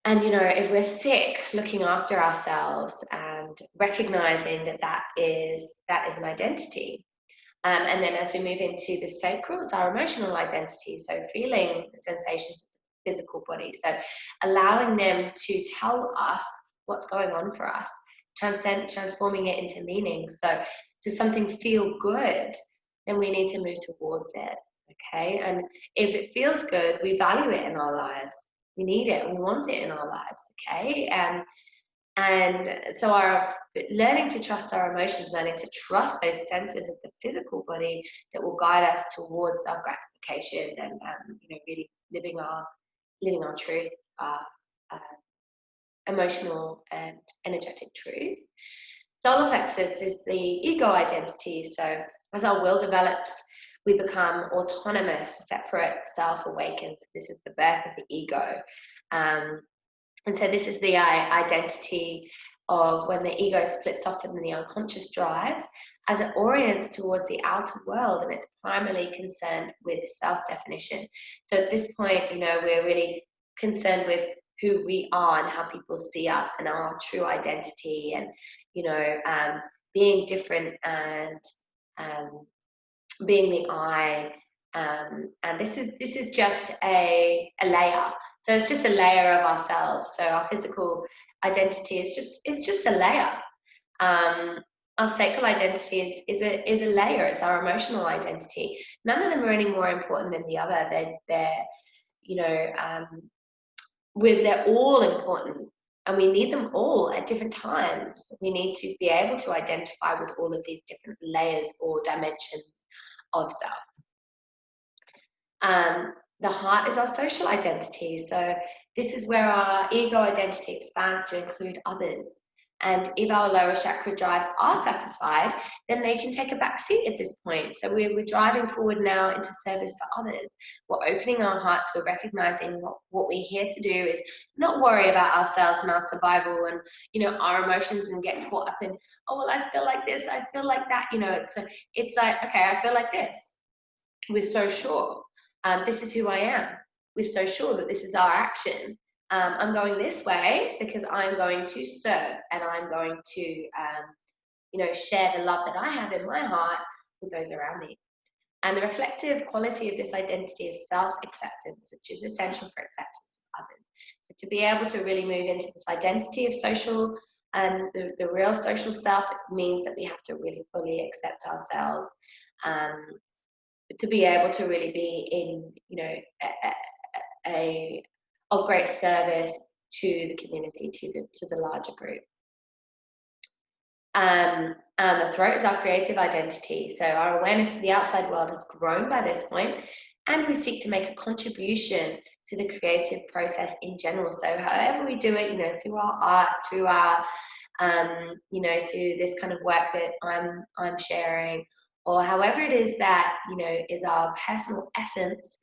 And you know, if we're sick, looking after ourselves and recognizing that is an identity. And then as we move into the sacral, it's our emotional identity. So feeling the sensations of the physical body. So allowing them to tell us what's going on for us, transforming it into meaning. So does something feel good? Then we need to move towards it. Okay. And if it feels good, we value it in our lives. We need it. We want it in our lives. Okay. And so our learning to trust our emotions, learning to trust those senses of the physical body that will guide us towards self-gratification and you know, really living our truth, our emotional and energetic truth. Solar plexus is the ego identity. So as our will develops, we become autonomous, separate, self-awakens. This is the birth of the ego. And so this is the identity of when the ego splits off and the unconscious drives, as it orients towards the outer world, and it's primarily concerned with self-definition. So at this point, you know, we're really concerned with who we are and how people see us and our true identity, and you know, being different and being the I. And this is just a layer. So it's just a layer of ourselves. So our physical identity is just a layer. Our sacral identity is a layer. It's our emotional identity. None of them are any more important than the other. They're you know, they're all important, and we need them all at different times. We need to be able to identify with all of these different layers or dimensions of self. The heart is our social identity. So this is where our ego identity expands to include others. And if our lower chakra drives are satisfied, then they can take a back seat at this point. So we're driving forward now into service for others. We're opening our hearts. We're recognizing what we're here to do is not worry about ourselves and our survival and, you know, our emotions and get caught up in, oh, well, I feel like this, I feel like that. You know, it's like, okay, I feel like this. We're so sure. This is who I am. We're so sure that this is our action. I'm going this way because I'm going to serve, and I'm going to, you know, share the love that I have in my heart with those around me. And the reflective quality of this identity is self-acceptance, which is essential for acceptance of others. So to be able to really move into this identity of social, the real social self, it means that we have to really fully accept ourselves. To be able to really be in, you know, of great service to the community, to the larger group. And the throat is our creative identity. So our awareness to the outside world has grown by this point, and we seek to make a contribution to the creative process in general. So however we do it, you know, through our art, through our, you know, through this kind of work that I'm sharing, or however it is that, you know, is our personal essence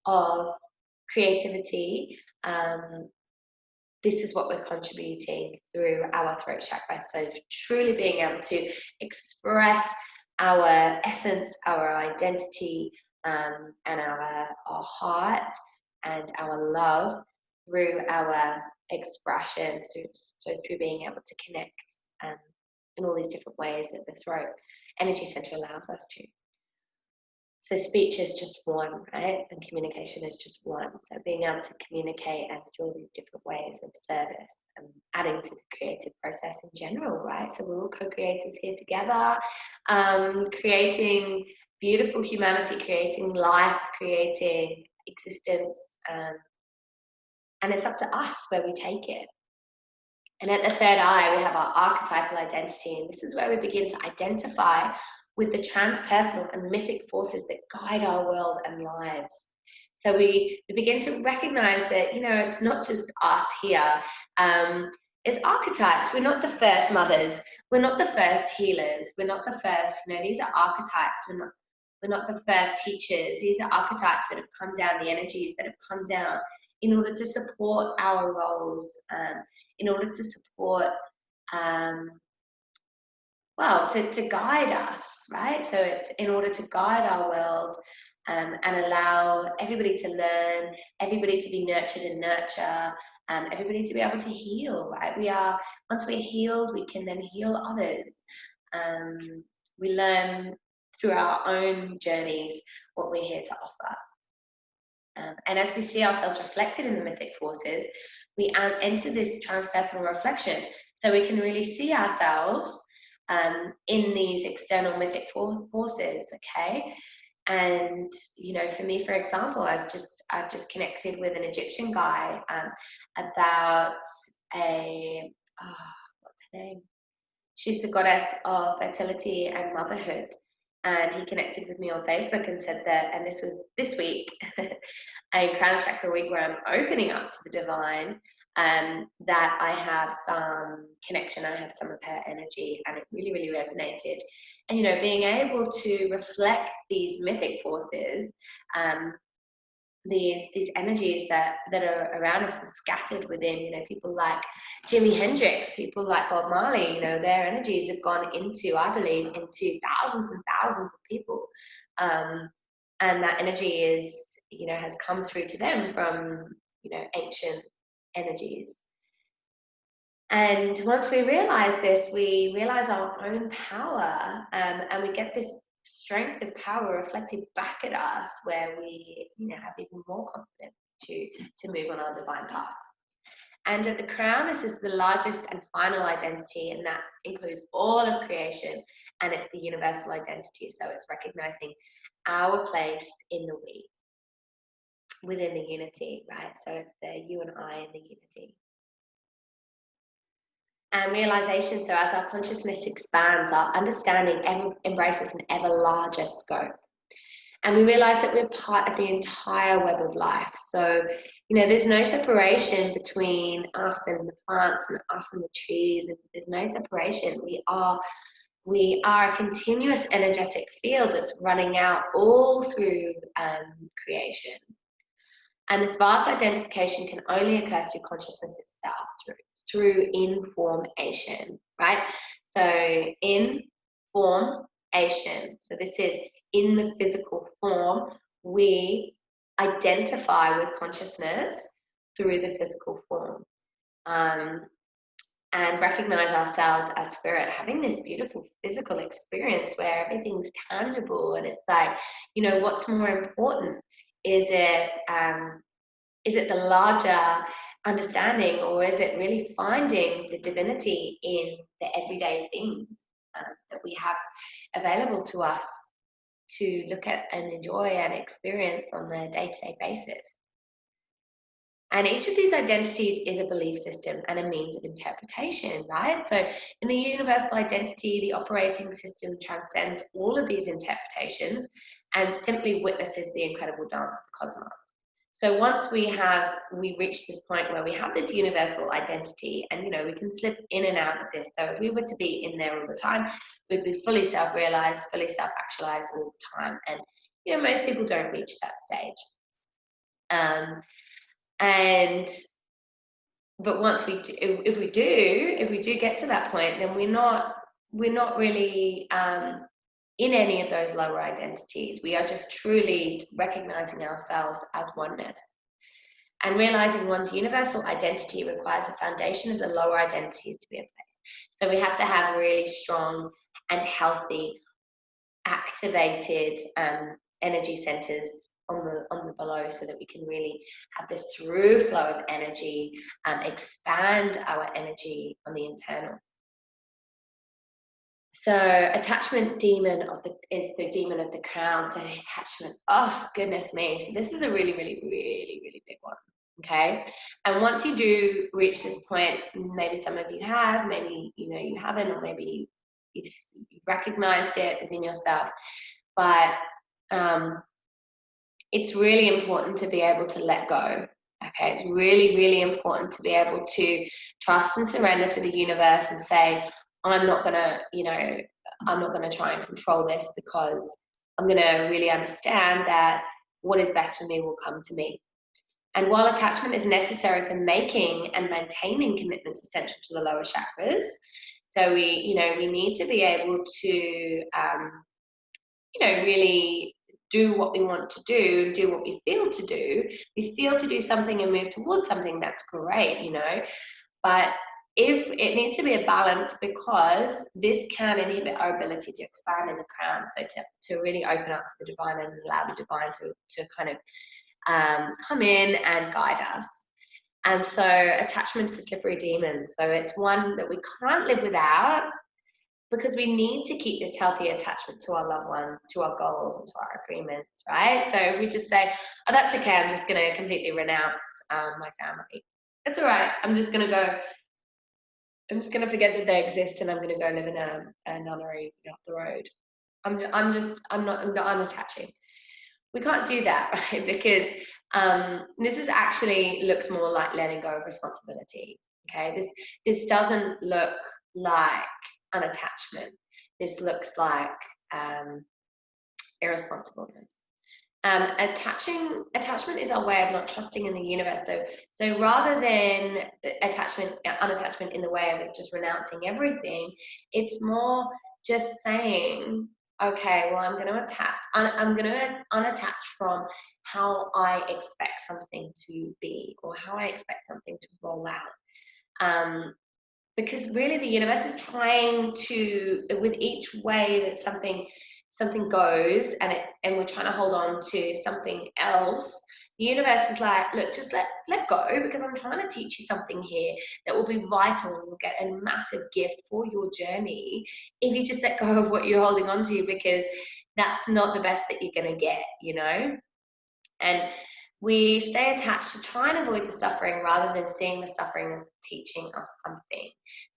of creativity, this is what we're contributing through our throat chakra. So truly being able to express our essence, our identity, and our heart and our love through our expression. So through being able to connect in all these different ways that the throat energy center allows us to. So speech is just one, right? And communication is just one. So being able to communicate and through all these different ways of service and adding to the creative process in general, right? So we're all co-creators here together, creating beautiful humanity, creating life, creating existence. And it's up to us where we take it. And at the third eye, we have our archetypal identity. And this is where we begin to identify with the transpersonal and mythic forces that guide our world and lives. So we begin to recognize that, you know, it's not just us here. It's archetypes. We're not the first mothers. We're not the first healers. We're not the first, you know, these are archetypes. We're not the first teachers. These are archetypes that have come down, the energies that have come down in order to support our roles, in order to support, well, to guide us, right? So it's in order to guide our world, and allow everybody to learn, everybody to be nurtured and nurture, everybody to be able to heal, right? Once we're healed, we can then heal others. We learn through our own journeys what we're here to offer. And as we see ourselves reflected in the mythic forces, we enter this transpersonal reflection, so we can really see ourselves in these external mythic forces, okay? And you know, for me, for example, I've just connected with an Egyptian guy about what's her name? She's the goddess of fertility and motherhood. And he connected with me on Facebook and said that, and this was this week, a crown chakra week where I'm opening up to the divine, that I have some connection, I have some of her energy, and it really, really resonated. And, you know, being able to reflect these mythic forces, these energies that are around us and scattered within, you know, people like Jimi Hendrix, people like Bob Marley, you know, their energies have gone into, I believe, into thousands and thousands of people, and that energy is, you know, has come through to them from, you know, ancient energies. And once we realize this, we realize our own power, and we get this strength of power reflected back at us, where we, you know, have even more confidence to move on our divine path. And at the crown, this is the largest and final identity, and that includes all of creation, and it's the universal identity. So it's recognizing our place in the we, within the unity, right? So it's the you and I in the unity. And realization, so as our consciousness expands, our understanding embraces an ever larger scope. And we realize that we're part of the entire web of life. So, you know, there's no separation between us and the plants and us and the trees, and there's no separation. We are a continuous energetic field that's running out all through creation. And this vast identification can only occur through consciousness itself, through information, right? So information. So this is in the physical form. We identify with consciousness through the physical form, and recognize ourselves as spirit, having this beautiful physical experience where everything's tangible. And it's like, you know, what's more important? Is it the larger understanding, or is it really finding the divinity in the everyday things that we have available to us to look at and enjoy and experience on a day-to-day basis? And each of these identities is a belief system and a means of interpretation, right? So in the universal identity, the operating system transcends all of these interpretations and simply witnesses the incredible dance of the cosmos. So once we reach this point where we have this universal identity, and, you know, we can slip in and out of this. So if we were to be in there all the time, we'd be fully self-realized, fully self-actualized all the time. And, you know, most people don't reach that stage. But once we do, if we do get to that point, then we're not really in any of those lower identities. We are just truly recognizing ourselves as oneness. And realizing one's universal identity requires a foundation of the lower identities to be in place. So we have to have really strong and healthy, activated energy centers on the below, so that we can really have this through flow of energy, expand our energy on the internal. So attachment demon is the demon of the crown. So the attachment, oh goodness me. So this is a really, really, really, really big one. Okay. And once you do reach this point, maybe some of you have, maybe, you know, you haven't, or maybe you've recognized it within yourself. But it's really important to be able to let go. Okay, it's really, really important to be able to trust and surrender to the universe and say, I'm not gonna, I'm not gonna try and control this, because I'm gonna really understand that what is best for me will come to me. And while attachment is necessary for making and maintaining commitments essential to the lower chakras, so we need to be able to, really do what we want to do what we feel to do. We feel to do something and move towards something, that's great, But if it needs to be a balance, because this can inhibit our ability to expand in the crown, so to really open up to the divine and allow the divine to kind of come in and guide us. And so attachment's a slippery demon. So it's one that we can't live without, because we need to keep this healthy attachment to our loved ones, to our goals, and to our agreements, right? So if we just say, oh, that's okay, I'm just going to completely renounce my family. That's all right. I'm just going to forget that they exist, and I'm going to go live in a nunnery up the road. I'm not unattaching. We can't do that, right? Because this is actually looks more like letting go of responsibility. Okay, this doesn't look like unattachment. This looks like irresponsibleness. Attachment is our way of not trusting in the universe. So rather than unattachment in the way of just renouncing everything, it's more just saying, okay, well, I'm going to unattach from how I expect something to be, or how I expect something to roll out. Because really the universe is trying to, with each way that something goes, and we're trying to hold on to something else, the universe is like, look, just let go, because I'm trying to teach you something here that will be vital, and you'll get a massive gift for your journey if you just let go of what you're holding on to, because that's not the best that you're going to get, And we stay attached to try and avoid the suffering, rather than seeing the suffering as teaching us something.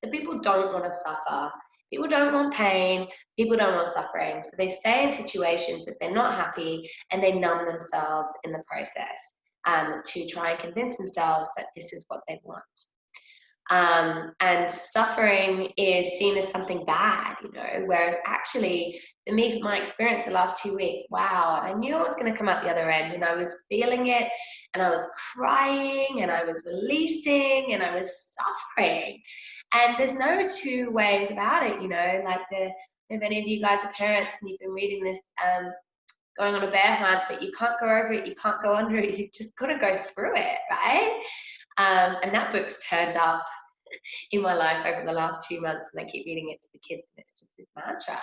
So people don't want to suffer. People don't want pain. People don't want suffering. So they stay in situations that they're not happy, and they numb themselves in the process to try and convince themselves that this is what they want. And suffering is seen as something bad, whereas actually, for me, from my experience the last 2 weeks, wow, I knew I was going to come out the other end, and I was feeling it, and I was crying, and I was releasing, and I was suffering. And there's no two ways about it, like if any of you guys are parents and you've been reading this, going on a bear hunt, but you can't go over it, you can't go under it, you've just got to go through it, right? And that book's turned up in my life over the last 2 months, and I keep reading it to the kids, and it's just this mantra.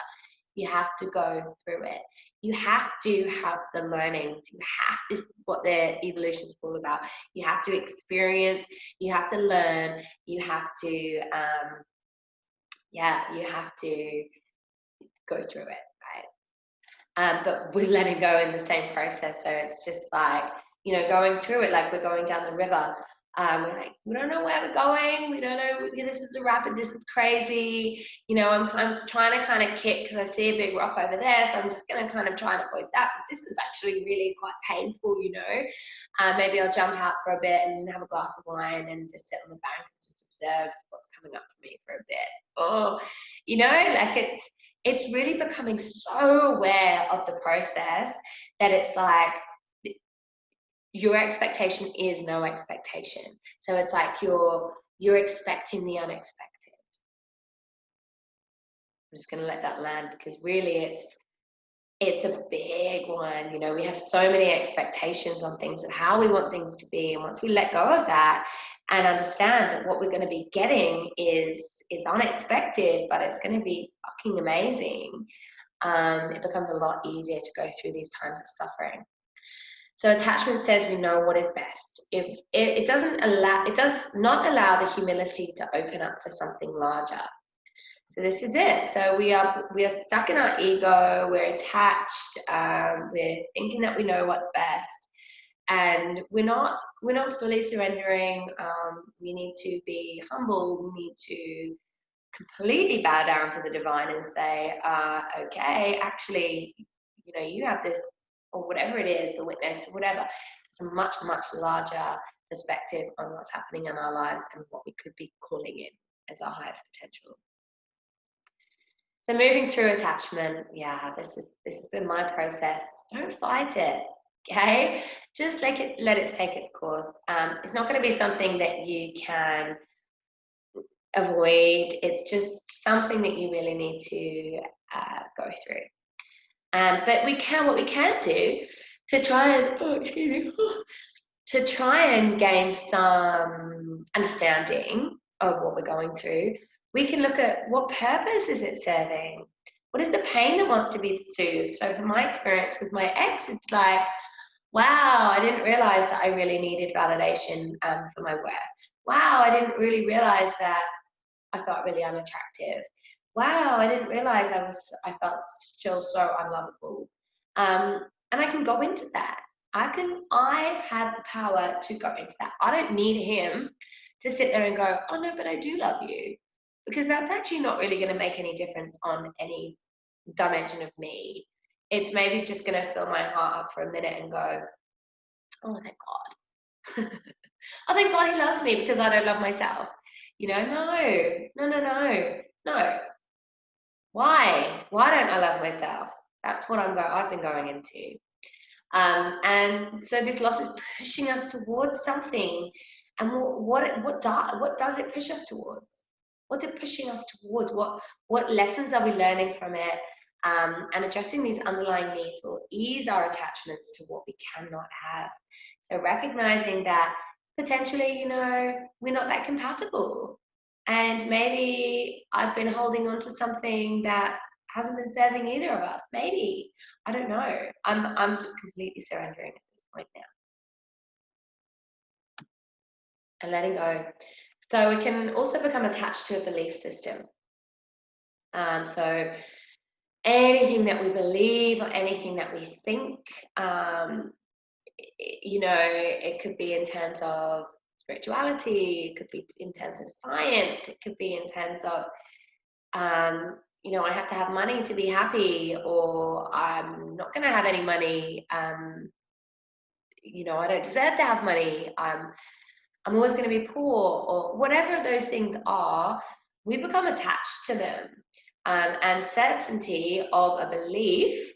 You have to go through it. You have to have the learnings. This is what the evolution is all about. You have to experience, you have to learn, you have to, you have to go through it, right? But we're letting go in the same process. So it's just like, going through it, like we're going down the river. We're like, we don't know where we're going. We don't know. This is rapid. This is crazy. I'm trying to kind of kick, because I see a big rock over there. So I'm just going to kind of try and avoid that. But this is actually really quite painful, Maybe I'll jump out for a bit and have a glass of wine and just sit on the bank and just observe what's coming up for me for a bit. Oh, like it's really becoming so aware of the process that it's like, your expectation is no expectation. So it's like you're expecting the unexpected. I'm just going to let that land, because really it's a big one. We have so many expectations on things and how we want things to be, and once we let go of that and understand that what we're going to be getting is unexpected, but it's going to be fucking amazing, it becomes a lot easier to go through these times of suffering. So attachment says we know what is best. If it does not allow the humility to open up to something larger. So this is it. So we are stuck in our ego. We're attached. We're thinking that we know what's best, and we're not fully surrendering. We need to be humble. We need to completely bow down to the divine and say, okay, actually, you know, you have this, or whatever it is, the witness, or whatever. It's a much, much larger perspective on what's happening in our lives and what we could be calling in as our highest potential. So moving through attachment, yeah, this has been my process. Don't fight it, okay? Just let it take its course. It's not going to be something that you can avoid. It's just something that you really need to go through. But what we can do to try and to try and gain some understanding of what we're going through, we can look at what purpose is it serving? What is the pain that wants to be soothed? So from my experience with my ex, it's like, wow, I didn't realize that I really needed validation for my work. Wow, I didn't really realize that I felt really unattractive. Wow, I didn't realize I felt still so unlovable. And I can go into that. I have the power to go into that. I don't need him to sit there and go, oh no, but I do love you. Because that's actually not really going to make any difference on any dimension of me. It's maybe just going to fill my heart up for a minute and go, oh, thank God. Oh, thank God he loves me because I don't love myself. You know, no. Why? Why don't I love myself? That's what I've been going into. And so this loss is pushing us towards something. And what does it push us towards? What's it pushing us towards? What lessons are we learning from it? And addressing these underlying needs will ease our attachments to what we cannot have. So recognizing that potentially, you know, we're not that compatible. And maybe I've been holding on to something that hasn't been serving either of us. Maybe. I don't know. I'm just completely surrendering at this point now. And letting go. So we can also become attached to a belief system. So anything that we believe or anything that we think, you know, it could be in terms of spirituality, it could be in terms of science, it could be in terms of, you know, I have to have money to be happy, or I'm not going to have any money. You know, I don't deserve to have money. I'm always going to be poor, or whatever those things are, we become attached to them. And certainty of a belief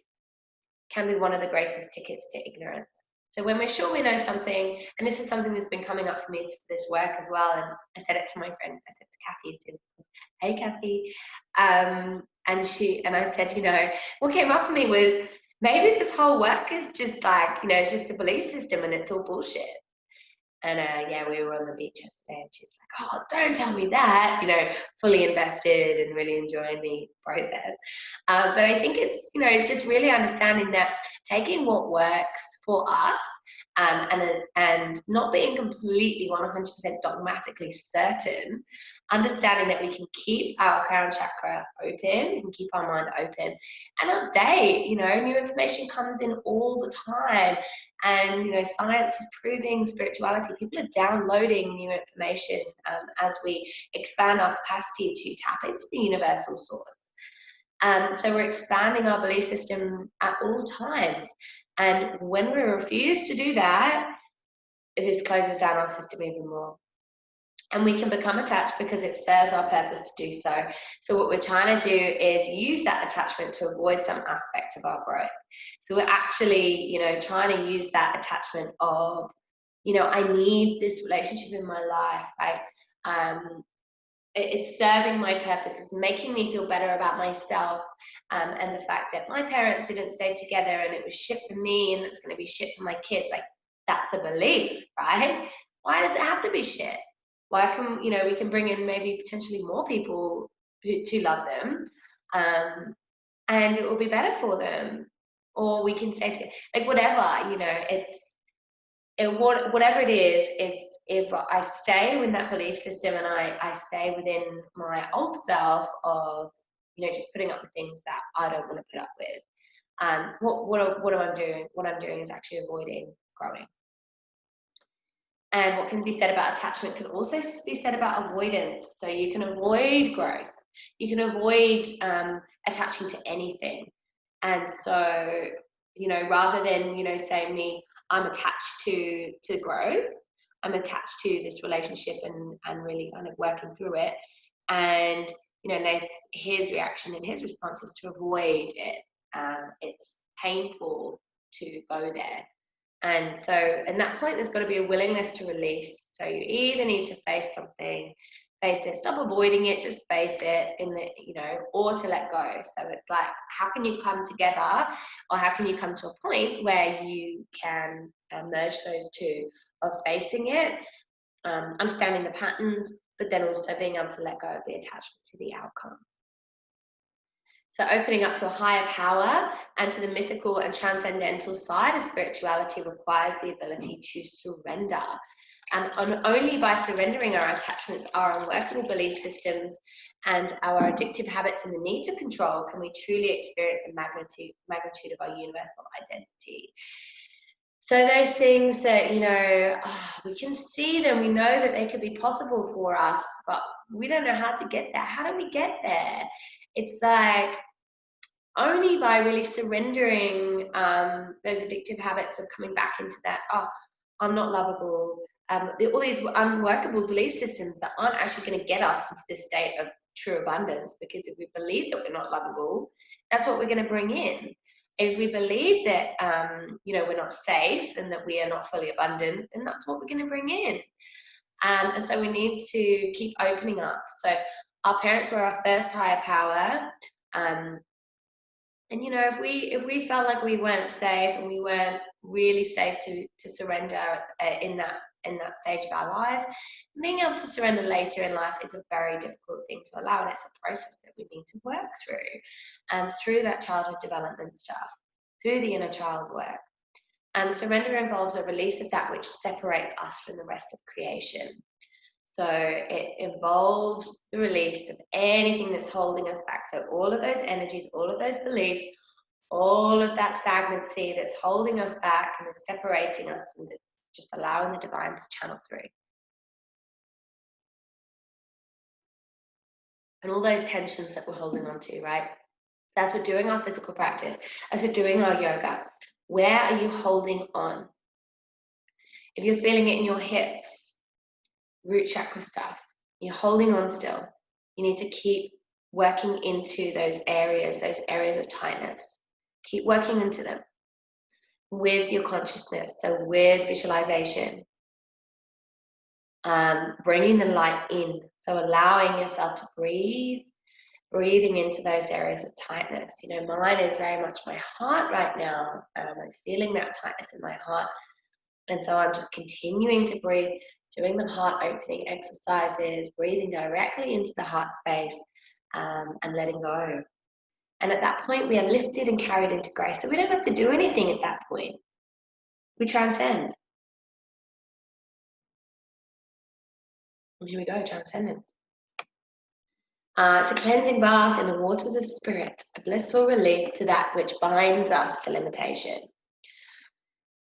can be one of the greatest tickets to ignorance. So when we're sure we know something, and this is something that's been coming up for me for this work as well, and I said it to my friend, I said to Kathy too, hey Kathy, and I said, you know, what came up for me was maybe this whole work is just like, you know, it's just a belief system and it's all bullshit. And yeah, we were on the beach yesterday, and she's like, "Oh, don't tell me that!" You know, fully invested and really enjoying the process. But I think it's, you know, just really understanding that taking what works for us, and not being completely 100% dogmatically certain, understanding that we can keep our crown chakra open, we can keep our mind open, and update. You know, new information comes in all the time. And, you know, science is proving spirituality. People are downloading new information as we expand our capacity to tap into the universal source. So we're expanding our belief system at all times. And when we refuse to do that, this closes down our system even more. And we can become attached because it serves our purpose to do so. So what we're trying to do is use that attachment to avoid some aspect of our growth. So we're actually, you know, trying to use that attachment of, you know, I need this relationship in my life. It's serving my purpose. It's making me feel better about myself, and the fact that my parents didn't stay together and it was shit for me and it's going to be shit for my kids. Like, that's a belief, right? Why does it have to be shit? Why can, you know, we can bring in maybe potentially more people to love them, and it will be better for them. Or we can say to, like, whatever, you know, whatever it is if I stay with that belief system and I stay within my old self of, you know, just putting up with things that I don't want to put up with, what am I doing? What I'm doing is actually avoiding growing. And what can be said about attachment can also be said about avoidance. So you can avoid growth. You can avoid attaching to anything. And so, you know, rather than, you know, saying me, I'm attached to growth, I'm attached to this relationship and really kind of working through it. And, you know, his reaction and his response is to avoid it. It's painful to go there. And so at that point, there's got to be a willingness to release. So you either need to face something, face it, stop avoiding it, just face it in the, you know, or to let go. So it's like, how can you come together, or how can you come to a point where you can merge those two of facing it, understanding the patterns, but then also being able to let go of the attachment to the outcome. So opening up to a higher power and to the mythical and transcendental side of spirituality requires the ability to surrender. And only by surrendering our attachments, our unworkable belief systems, and our addictive habits and the need to control can we truly experience the magnitude of our universal identity. So those things that, you know, we can see them, we know that they could be possible for us, but we don't know how to get there. How do we get there? It's like only by really surrendering those addictive habits of coming back into that, oh, I'm not lovable, all these unworkable belief systems that aren't actually going to get us into this state of true abundance, because if we believe that we're not lovable, that's what we're going to bring in. If we believe that, you know, we're not safe and that we are not fully abundant, then that's what we're going to bring in. And so we need to keep opening up. So our parents were our first higher power. And you know, if we felt like we weren't safe and we weren't really safe to surrender in that stage of our lives, being able to surrender later in life is a very difficult thing to allow, and it's a process that we need to work through, and through that childhood development stuff, through the inner child work. And surrender involves a release of that which separates us from the rest of creation. So it involves the release of anything that's holding us back. So all of those energies, all of those beliefs, all of that stagnancy that's holding us back and is separating us from just allowing the divine to channel through. And all those tensions that we're holding on to, right? As we're doing our physical practice, as we're doing our yoga, where are you holding on? If you're feeling it in your hips, root chakra stuff, you're holding on still, you need to keep working into those areas of tightness. Keep working into them with your consciousness, so with visualization, bringing the light in, so allowing yourself to breathing into those areas of tightness. You know, mine is very much my heart right now. I'm feeling that tightness in my heart, and so I'm just continuing to breathe, doing the heart opening exercises, breathing directly into the heart space, and letting go. And at that point, we are lifted and carried into grace. So we don't have to do anything at that point. We transcend. And here we go, transcendence. It's a cleansing bath in the waters of spirit, a blissful relief to that which binds us to limitation.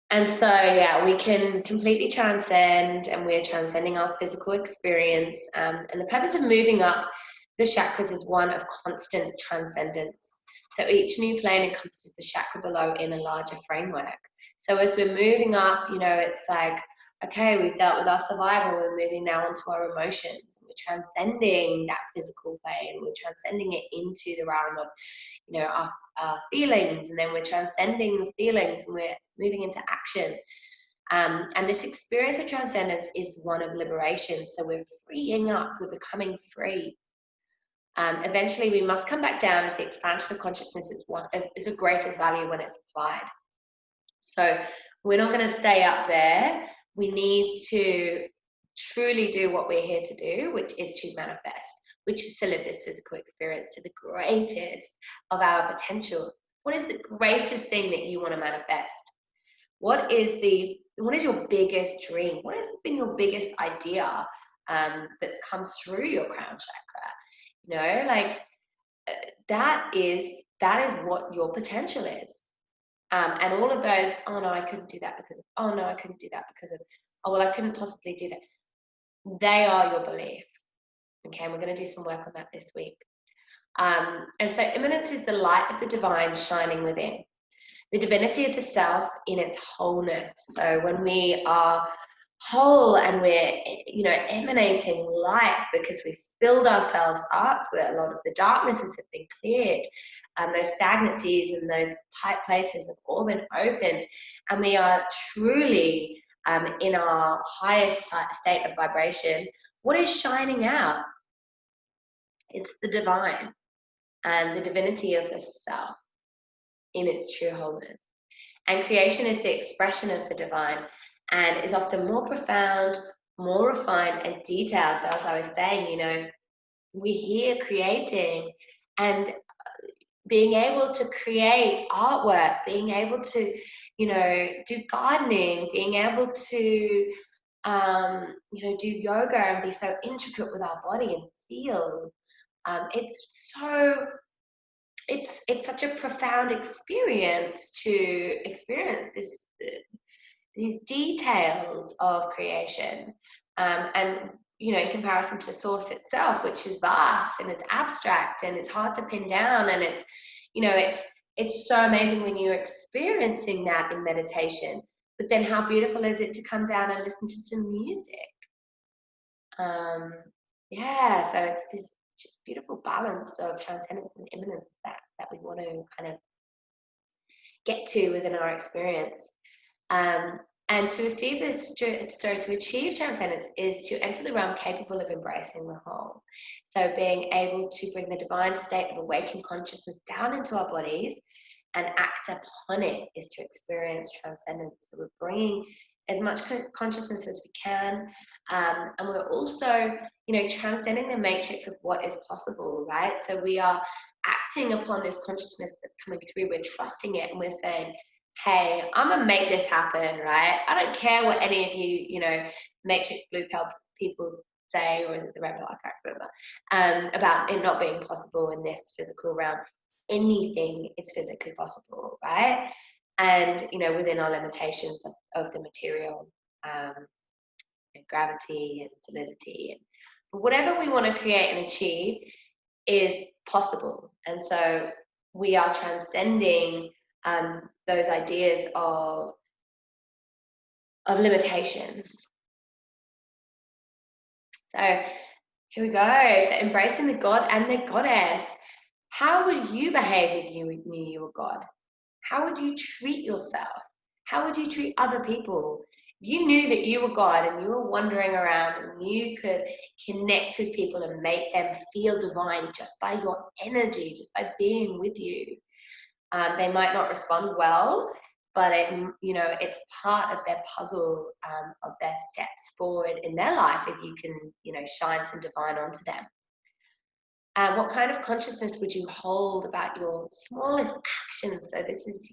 And so, yeah, we can completely transcend, and we're transcending our physical experience. And the purpose of moving up the chakras is one of constant transcendence. So each new plane encompasses the chakra below in a larger framework. So as we're moving up, you know, it's like, okay, we've dealt with our survival, we're moving now onto our emotions. We're transcending that physical plane, we're transcending it into the realm of, you know, our feelings, and then we're transcending the feelings and we're moving into action. And this experience of transcendence is one of liberation. So we're freeing up, we're becoming free. Eventually, we must come back down, as the expansion of consciousness is of greatest value when it's applied. So we're not going to stay up there. We need to truly do what we're here to do, which is to manifest, which is to live this physical experience to the greatest of our potential. What is the greatest thing that you want to manifest? What is your biggest dream? What has been your biggest idea that's come through your crown chakra? You know, like that is what your potential is. And all of those, oh no, I couldn't do that because of, oh no, I couldn't do that because of, oh well, I couldn't possibly do that. They are your beliefs. Okay, and we're going to do some work on that this week. And so immanence is the light of the divine shining within. The divinity of the self in its wholeness. So when we are whole and we're, emanating light because we've filled ourselves up, where a lot of the darknesses have been cleared, those stagnancies and those tight places have all been opened, and we are truly in our highest state of vibration. What is shining out? It's the divine and the divinity of the self in its true wholeness. And creation is the expression of the divine and is often more profound, more refined and detailed. So as I was saying, we're here creating and being able to create artwork, being able to, do gardening, being able to, do yoga and be so intricate with our body and feel. It's such a profound experience to experience these details of creation, and in comparison to source itself, which is vast and it's abstract and it's hard to pin down, and it's so amazing when you're experiencing that in meditation. But then how beautiful is it to come down and listen to some music? So it's this just beautiful balance of transcendence and immanence that we want to kind of get to within our experience. And to receive this, to achieve transcendence is to enter the realm capable of embracing the whole. So being able to bring the divine state of awakened consciousness down into our bodies and act upon it is to experience transcendence. So we're bringing as much consciousness as we can, and we're also, transcending the matrix of what is possible, right? So we are acting upon this consciousness that's coming through. We're trusting it, and we're saying, hey, I'm gonna make this happen, right? I don't care what any of you, matrix blue pill people say, or is it the red pill? I can't remember, about it not being possible in this physical realm. Anything is physically possible, right? And within our limitations of the material, and gravity and solidity, but whatever we want to create and achieve is possible. And so we are transcending those ideas of limitations. So here we go. So embracing the God and the goddess. How would you behave if you knew you were God? How would you treat yourself? How would you treat other people? If you knew that you were God and you were wandering around and you could connect with people and make them feel divine just by your energy, just by being with you, they might not respond well, but it's part of their puzzle, of their steps forward in their life if you can, shine some divine onto them. What kind of consciousness would you hold about your smallest actions? So this is,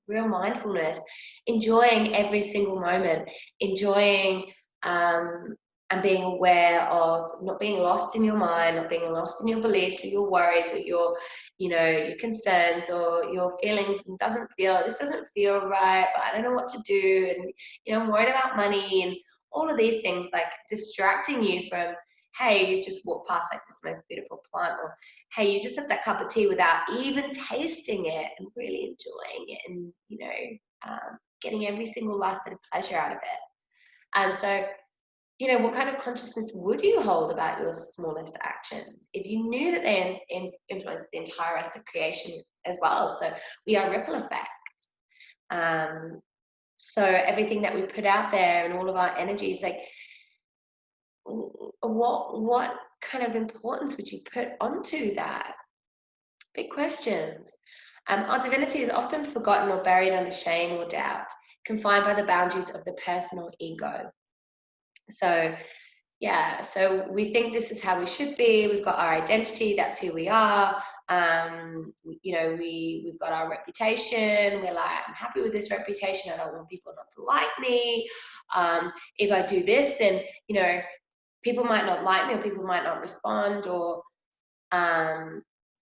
real mindfulness, enjoying every single moment, enjoying and being aware of not being lost in your mind, not being lost in your beliefs or your worries or your concerns or your feelings, and this doesn't feel right, but I don't know what to do, and I'm worried about money and all of these things, like distracting you from, hey, you just walk past like this most beautiful plant, or hey, you just have that cup of tea without even tasting it and really enjoying it, and getting every single last bit of pleasure out of it. So what kind of consciousness would you hold about your smallest actions if you knew that they influence the entire rest of creation as well? So we are ripple effects. So everything that we put out there and all of our energies, like, what kind of importance would you put onto that? Big questions. Our divinity is often forgotten or buried under shame or doubt, confined by the boundaries of the personal ego. So we think this is how we should be. We've got our identity, that's who we are. We've got our reputation. We're like, I'm happy with this reputation. I don't want people not to like me. If I do this, then, people might not like me, or people might not respond, or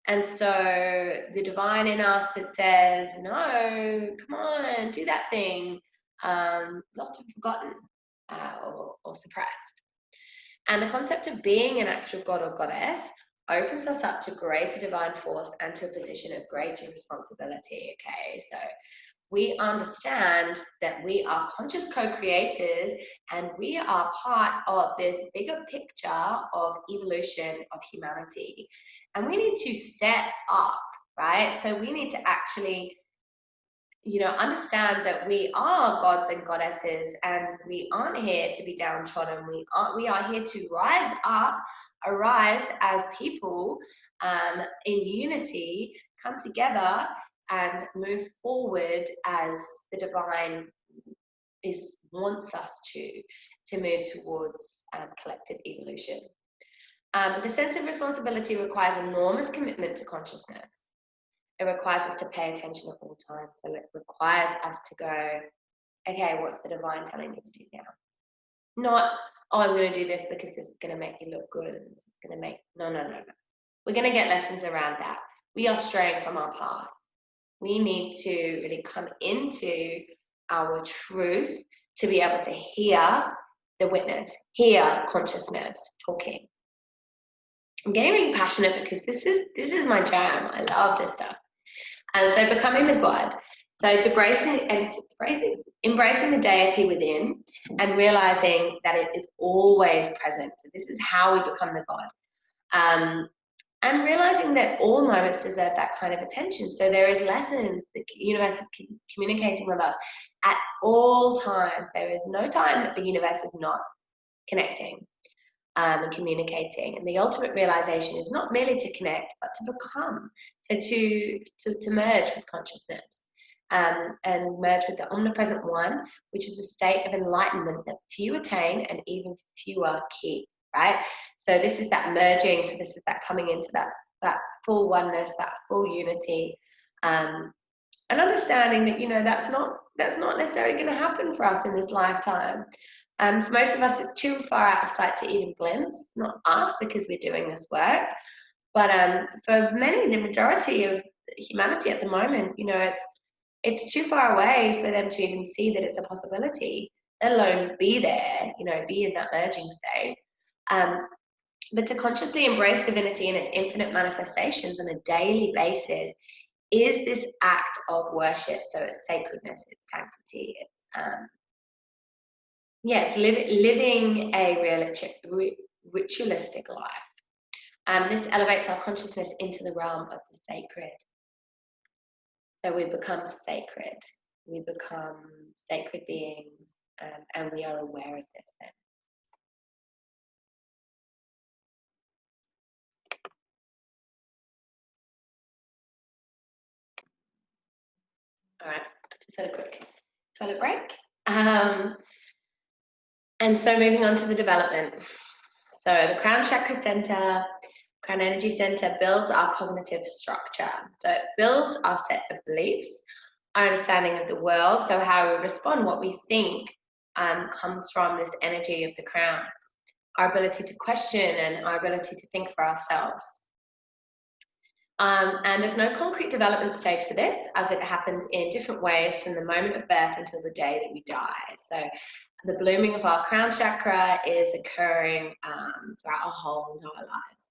and so the divine in us that says, no, come on, do that thing, is often forgotten, or suppressed. And the concept of being an actual god or goddess opens us up to greater divine force and to a position of greater responsibility. Okay, so we understand that we are conscious co-creators and we are part of this bigger picture of evolution of humanity. And we need to set up, right? So we need to actually, understand that we are gods and goddesses and we aren't here to be downtrodden. We are here to rise up, arise as people in unity, come together and move forward as the divine wants us to move towards collective evolution. The sense of responsibility requires enormous commitment to consciousness. It requires us to pay attention at all times. So it requires us to go, okay, what's the divine telling me to do now? Not, oh, I'm going to do this because this is going to make me look good. And this is going to make, no. We're going to get lessons around that. We are straying from our path. We need to really come into our truth to be able to hear the witness, hear consciousness talking. I'm getting really passionate because this is my jam. I love this stuff. And so becoming the God, so embracing the deity within and realizing that it is always present. So this is how we become the God. And realizing that all moments deserve that kind of attention. So there is lessons, the universe is communicating with us at all times. There is no time that the universe is not connecting and communicating. And the ultimate realization is not merely to connect, but to become. So to merge with consciousness and merge with the omnipresent one, which is a state of enlightenment that few attain and even fewer keep, right? So this is that merging. So this is that coming into that full oneness, that full unity, and understanding that, that's not necessarily going to happen for us in this lifetime. For most of us, it's too far out of sight to even glimpse, not us because we're doing this work, but for many, the majority of humanity at the moment, it's too far away for them to even see that it's a possibility, let alone be there, be in that merging state. But to consciously embrace divinity in its infinite manifestations on a daily basis is this act of worship. So it's sacredness, it's sanctity, it's living a ritualistic life. This elevates our consciousness into the realm of the sacred. So we become sacred. We become sacred beings, and we are aware of this then. All right, just had a quick toilet break. And so moving on to the development. So the Crown Chakra Center, Crown Energy Center builds our cognitive structure. So it builds our set of beliefs, our understanding of the world, so how we respond, what we think comes from this energy of the crown, our ability to question and our ability to think for ourselves. And there's no concrete development stage for this, as it happens in different ways from the moment of birth until the day that we die. So the blooming of our crown chakra is occurring throughout our whole entire lives.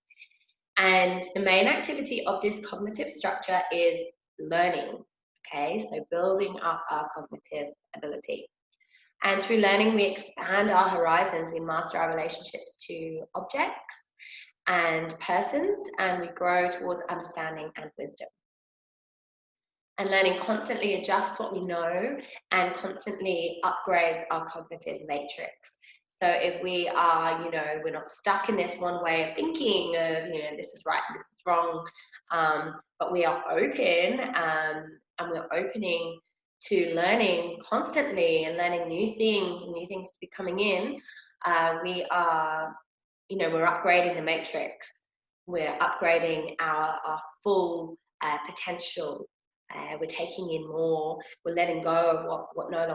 And the main activity of this cognitive structure is learning, okay? So building up our cognitive ability. And through learning, we expand our horizons, we master our relationships to objects and persons, and we grow towards understanding and wisdom. And learning constantly adjusts what we know and constantly upgrades our cognitive matrix. So if we are, we're not stuck in this one way of thinking of, this is right, this is wrong, but we are open and we're opening to learning constantly and learning new things to be coming in, we are, we're upgrading the matrix. We're upgrading our full potential. We're taking in more. We're letting go of what no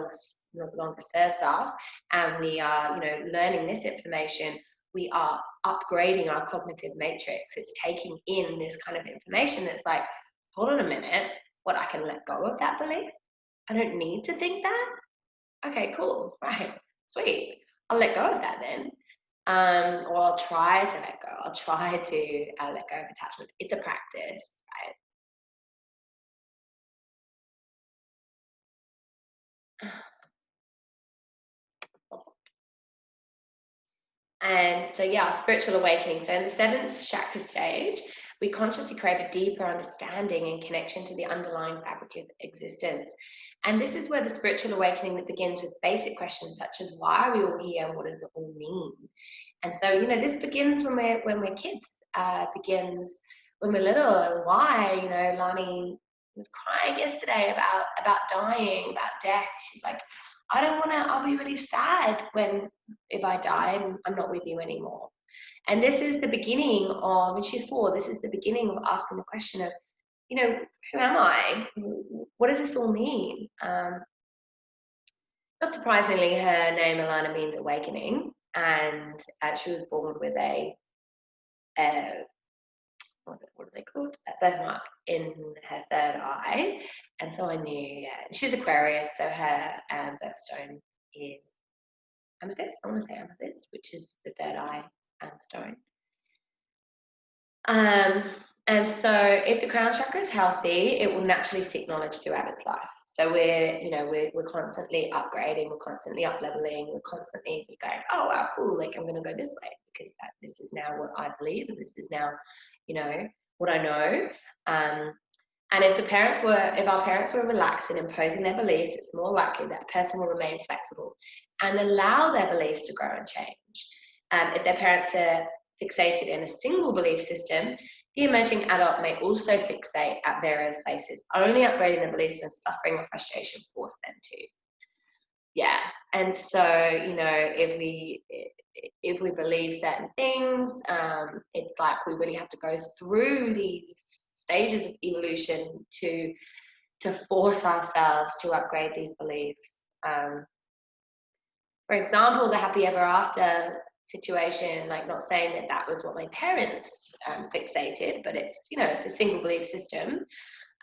longer serves us, and we are, learning this information. We are upgrading our cognitive matrix. It's taking in this kind of information that's like, hold on a minute, what, I can let go of that belief? I don't need to think that? Okay, cool, right, sweet. I'll let go of that then. or I'll try to let go. I'll try to let go of attachment. It's a practice, right? And so, yeah, our spiritual awakening. So, in the seventh chakra stage, we consciously crave a deeper understanding and connection to the underlying fabric of existence. And this is where the spiritual awakening that begins with basic questions such as why are we all here and what does it all mean? And so, you know, this begins when we're kids, begins when we're little, and why, you know, Lani was crying yesterday about dying, about death. She's like, I don't want to, I'll be really sad if I die and I'm not with you anymore. And this is the beginning of, when she's 4, this is the beginning of asking the question of, you know, who am I? What does this all mean? Not surprisingly, her name Alana means awakening, and she was born with a what are they called? A birthmark in her third eye, and so I knew. Yeah, she's Aquarius, so her birthstone is amethyst. I want to say amethyst, which is the third eye stone. And so if the crown chakra is healthy, it will naturally seek knowledge throughout its life. So we're constantly upgrading, we're constantly up leveling, we're constantly just going, oh wow, cool, like I'm gonna go this way because this is now what I believe, and this is now, you know, what I know. And if our parents were relaxed in imposing their beliefs, it's more likely that a person will remain flexible and allow their beliefs to grow and change. If their parents are fixated in a single belief system, the emerging adult may also fixate at various places, only upgrading their beliefs when suffering or frustration force them to. Yeah, and so, you know, if we believe certain things, it's like we really have to go through these stages of evolution to force ourselves to upgrade these beliefs. For example, the happy ever after situation, like, not saying that that was what my parents fixated, but it's, you know, it's a single belief system,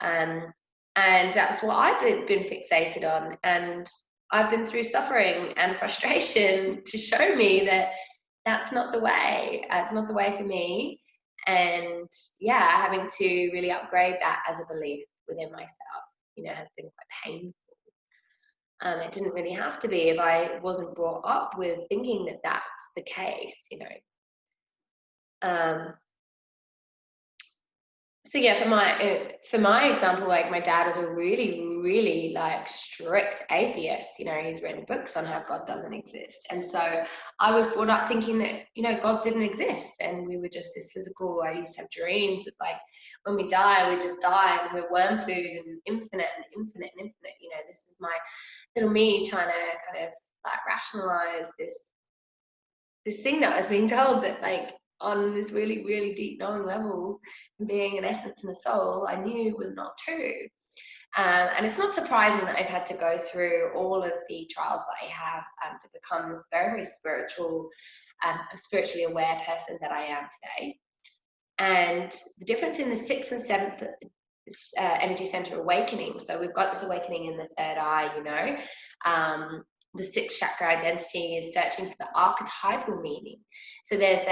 and that's what I've been fixated on, and I've been through suffering and frustration to show me that that's not the way. It's not the way for me, and yeah, having to really upgrade that as a belief within myself, you know, has been quite painful. It didn't really have to be if I wasn't brought up with thinking that that's the case, you know. So yeah, for my example, like, my dad was a really like strict atheist. You know, he's written books on how God doesn't exist, and so I was brought up thinking that, you know, God didn't exist, and we were just this physical. I used to have dreams of, like, when we die, we just die, and we're worm food, and infinite and infinite and infinite. You know, this is my little me trying to kind of like rationalize this thing that I was being told, that, like, on this really deep knowing level, being an essence and a soul, I knew was not true. And it's not surprising that I've had to go through all of the trials that I have to become this very spiritual, spiritually aware person that I am today. And the difference in the 6th and 7th energy center awakening, so we've got this awakening in the third eye, you know. The 6th chakra identity is searching for the archetypal meaning. So there's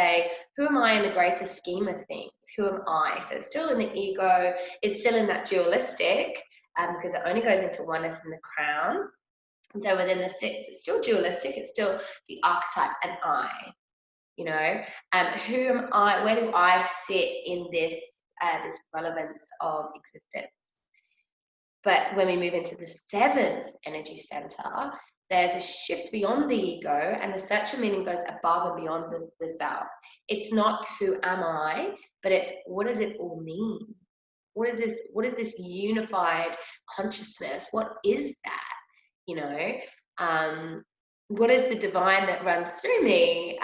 who am I in the greater scheme of things? Who am I? So it's still in the ego, it's still in that dualistic, because it only goes into oneness in the crown. And so within the 6th, it's still dualistic, it's still the archetype and I, you know. Who am I? Where do I sit in this relevance of existence? But when we move into the 7th energy center, there's a shift beyond the ego, and the search for meaning goes above and beyond the self. It's not who am I, but it's what does it all mean? What is this? What is this unified consciousness? What is that? You know, what is the divine that runs through me?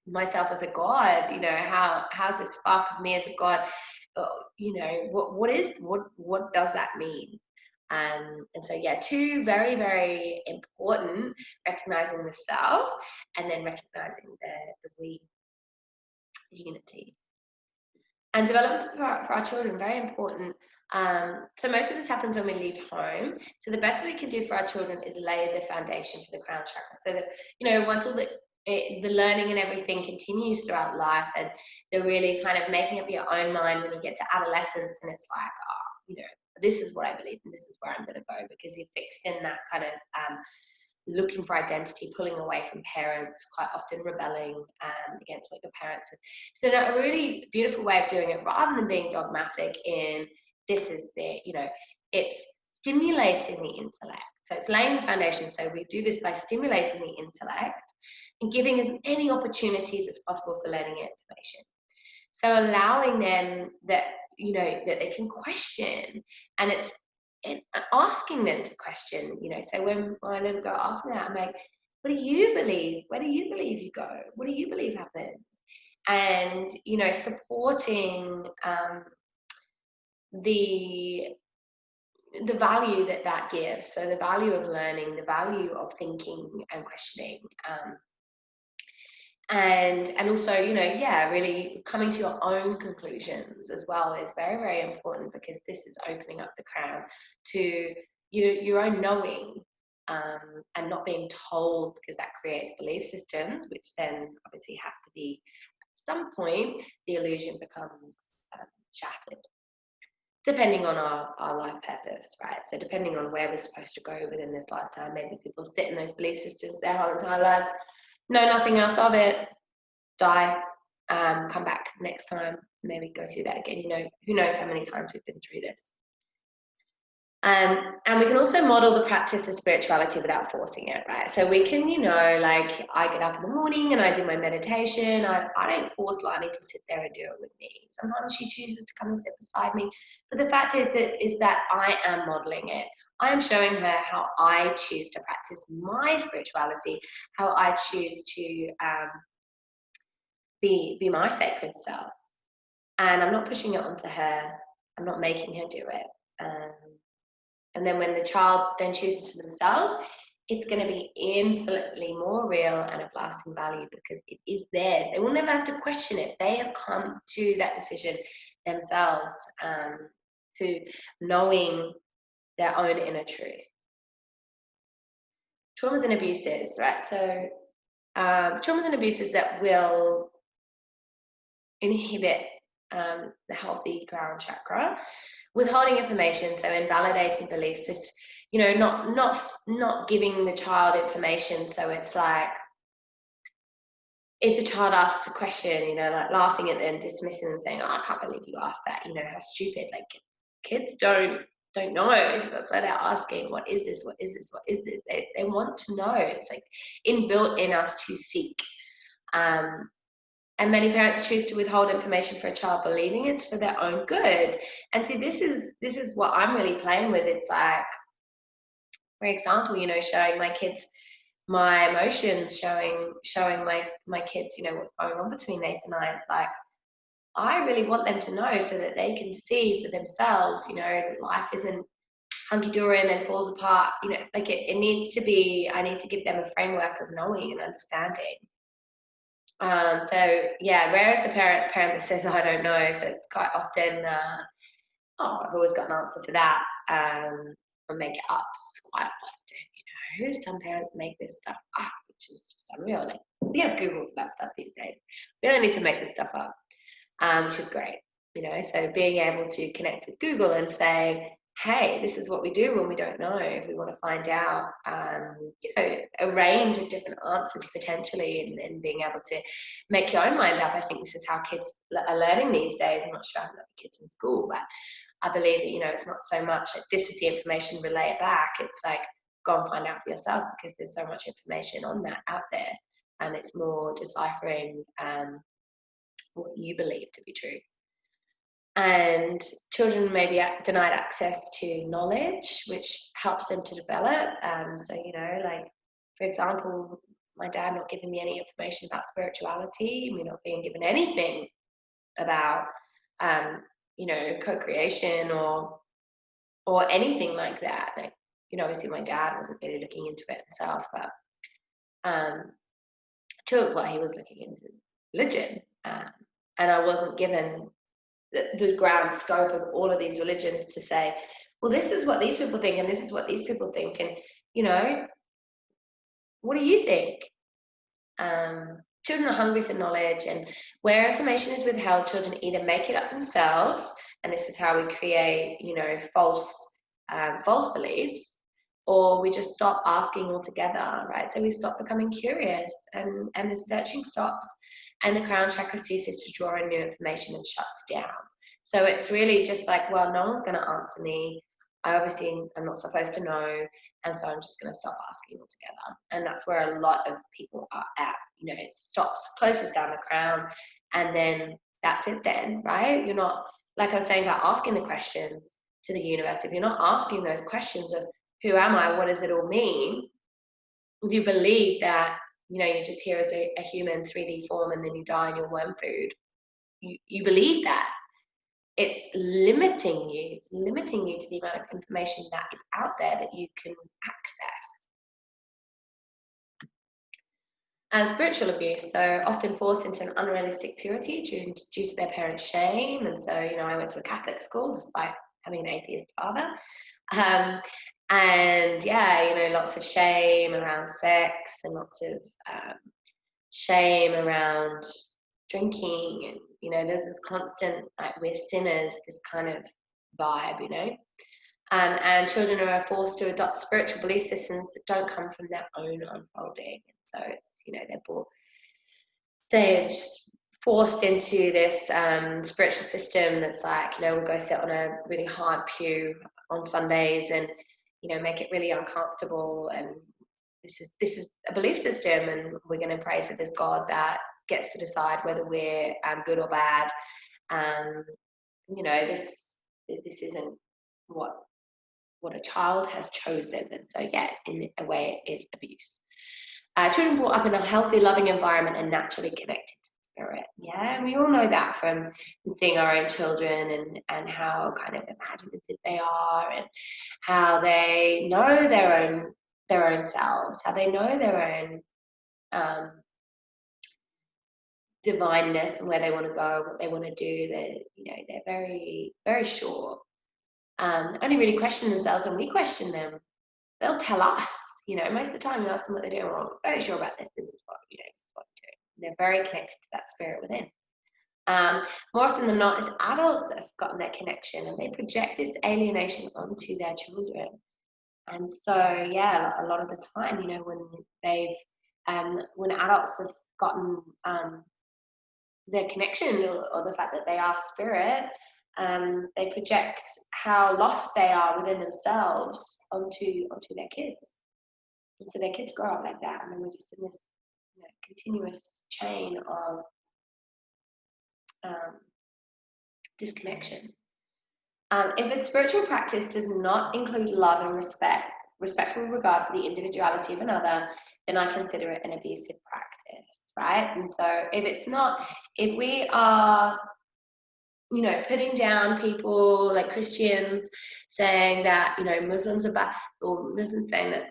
Myself as a god. You know, how's this spark of me as a god? You know, what does that mean? And so, yeah, 2 very important: recognizing the self, and then recognizing the we, the unity. And development for our children, very important. So most of this happens when we leave home. So the best we can do for our children is lay the foundation for the crown chakra, so that, you know, once all the the learning and everything continues throughout life, and they're really kind of making up your own mind when you get to adolescence, and it's like, oh, you know, this is what I believe and this is where I'm going to go, because you're fixed in that kind of looking for identity, pulling away from parents, quite often rebelling against what your parents said. So a really beautiful way of doing it, rather than being dogmatic in this is the, you know, it's stimulating the intellect. So it's laying the foundation. So we do this by stimulating the intellect and giving as many opportunities as possible for learning information. So allowing them that, you know, that they can question, and it's asking them to question, you know. So when my little girl asks me that, I'm like, what do you believe? Where do you believe you go? What do you believe happens? And, you know, supporting the value that gives. So the value of learning, the value of thinking and questioning. And also, you know, yeah, really coming to your own conclusions as well is very, very important, because this is opening up the crown to your own knowing, and not being told, because that creates belief systems, which then obviously have to be, at some point, the illusion becomes shattered, depending on our life purpose, right? So depending on where we're supposed to go within this lifetime, maybe people sit in those belief systems their whole entire lives, know nothing else of it, die, come back next time, maybe go through that again. You know, who knows how many times we've been through this. And we can also model the practice of spirituality without forcing it, right? So we can, you know, like I get up in the morning and I do my meditation. I don't force Lani to sit there and do it with me. Sometimes she chooses to come and sit beside me. But the fact is that I am modeling it. I am showing her how I choose to practice my spirituality, how I choose to be my sacred self. And I'm not pushing it onto her. I'm not making her do it. And then when the child then chooses for themselves, it's going to be infinitely more real and of lasting value, because it is theirs. They will never have to question it. They have come to that decision themselves, to knowing their own inner truth. Traumas and abuses, right? So traumas and abuses that will inhibit the healthy crown chakra, withholding information, so invalidating beliefs, just, you know, not giving the child information. So it's like, if the child asks a question, you know, like laughing at them, dismissing them, saying, oh, I can't believe you asked that, you know, how stupid. Like, kids don't know. If that's why they're asking, what is this, what is this, what is this, they want to know. It's like inbuilt in us to seek. And many parents choose to withhold information for a child, believing it's for their own good. And see, this is what I'm really playing with. It's like, for example, you know, showing my kids my emotions, showing my kids, you know, what's going on between Nathan and I. It's like, I really want them to know, so that they can see for themselves, you know, life isn't hunky-dory and then falls apart. You know, like it needs to be, I need to give them a framework of knowing and understanding. So yeah, rare is the parent that says, I don't know. So it's quite often, oh, I've always got an answer for that, or make it up quite often. You know, some parents make this stuff up, which is just unreal. Like, we have Google for that stuff these days. We don't need to make this stuff up, which is great. You know, so being able to connect with Google and say, hey, this is what we do when we don't know. If we want to find out, you know, a range of different answers potentially, and being able to make your own mind up. I think this is how kids are learning these days. I'm not sure I've got kids in school, but I believe that, you know, it's not so much like, this is the information, relay it back. It's like, go and find out for yourself, because there's so much information on that out there, and it's more deciphering what you believe to be true. And children may be denied access to knowledge, which helps them to develop. So, you know, like, for example, my dad not giving me any information about spirituality, me not being given anything about, you know, co-creation or anything like that. Like, you know, obviously my dad wasn't really looking into it himself, but he was looking into religion, and I wasn't given the grand scope of all of these religions to say, well, this is what these people think and this is what these people think, and, you know, what do you think? Children are hungry for knowledge, and where information is withheld, children either make it up themselves, and this is how we create, false beliefs, or we just stop asking altogether, right? So we stop becoming curious, and the searching stops, and the crown chakra ceases to draw in new information and shuts down. So it's really just like, well, no one's going to answer me. I'm not supposed to know, and so I'm just going to stop asking altogether. And that's where a lot of people are at. It stops, closes down the crown, and then that's it then, right? You're not, like I was saying about asking the questions to the universe, if you're not asking those questions of who am I, what does it all mean, if you believe that, you're just here as a human 3D form and then you die and you're worm food, you believe that, it's limiting you. It's limiting you to the amount of information that is out there that you can access. And spiritual abuse, so often forced into an unrealistic purity due to their parents' shame. And so, I went to a Catholic school despite having an atheist father. And yeah, lots of shame around sex, and lots of shame around drinking, and there's this constant, like, we're sinners, this kind of vibe. And children are forced to adopt spiritual belief systems that don't come from their own unfolding. So it's, they're just forced into this spiritual system that's like, we'll go sit on a really hard pew on Sundays and, make it really uncomfortable. And this is a belief system, and we're going to pray to this God that gets to decide whether we're good or bad. This isn't what a child has chosen. And so, yeah, in a way, it is abuse. Children brought up in a healthy, loving environment and naturally connected to spirit. Yeah, and we all know that from seeing our own children, and how kind of imaginative they are, and how they know their own selves, how they know their own divineness and where they want to go, what they want to do. They're very, very sure. Only really question themselves when we question them. They'll tell us. Most of the time we ask them what they're doing wrong. I'm very sure about this. This is what this is what I'm doing. They're very connected to that spirit within. More often than not, it's adults that have gotten that connection, and they project this alienation onto their children. And so, yeah, a lot of the time, when adults have gotten their connection, or the fact that they are spirit, they project how lost they are within themselves onto their kids. And so their kids grow up like that, and then we're just in this continuous chain of disconnection. If a spiritual practice does not include love and respectful regard for the individuality of another, then I consider it an abusive practice, right? And so if we are putting down people like Christians, saying that Muslims are bad, or Muslims saying that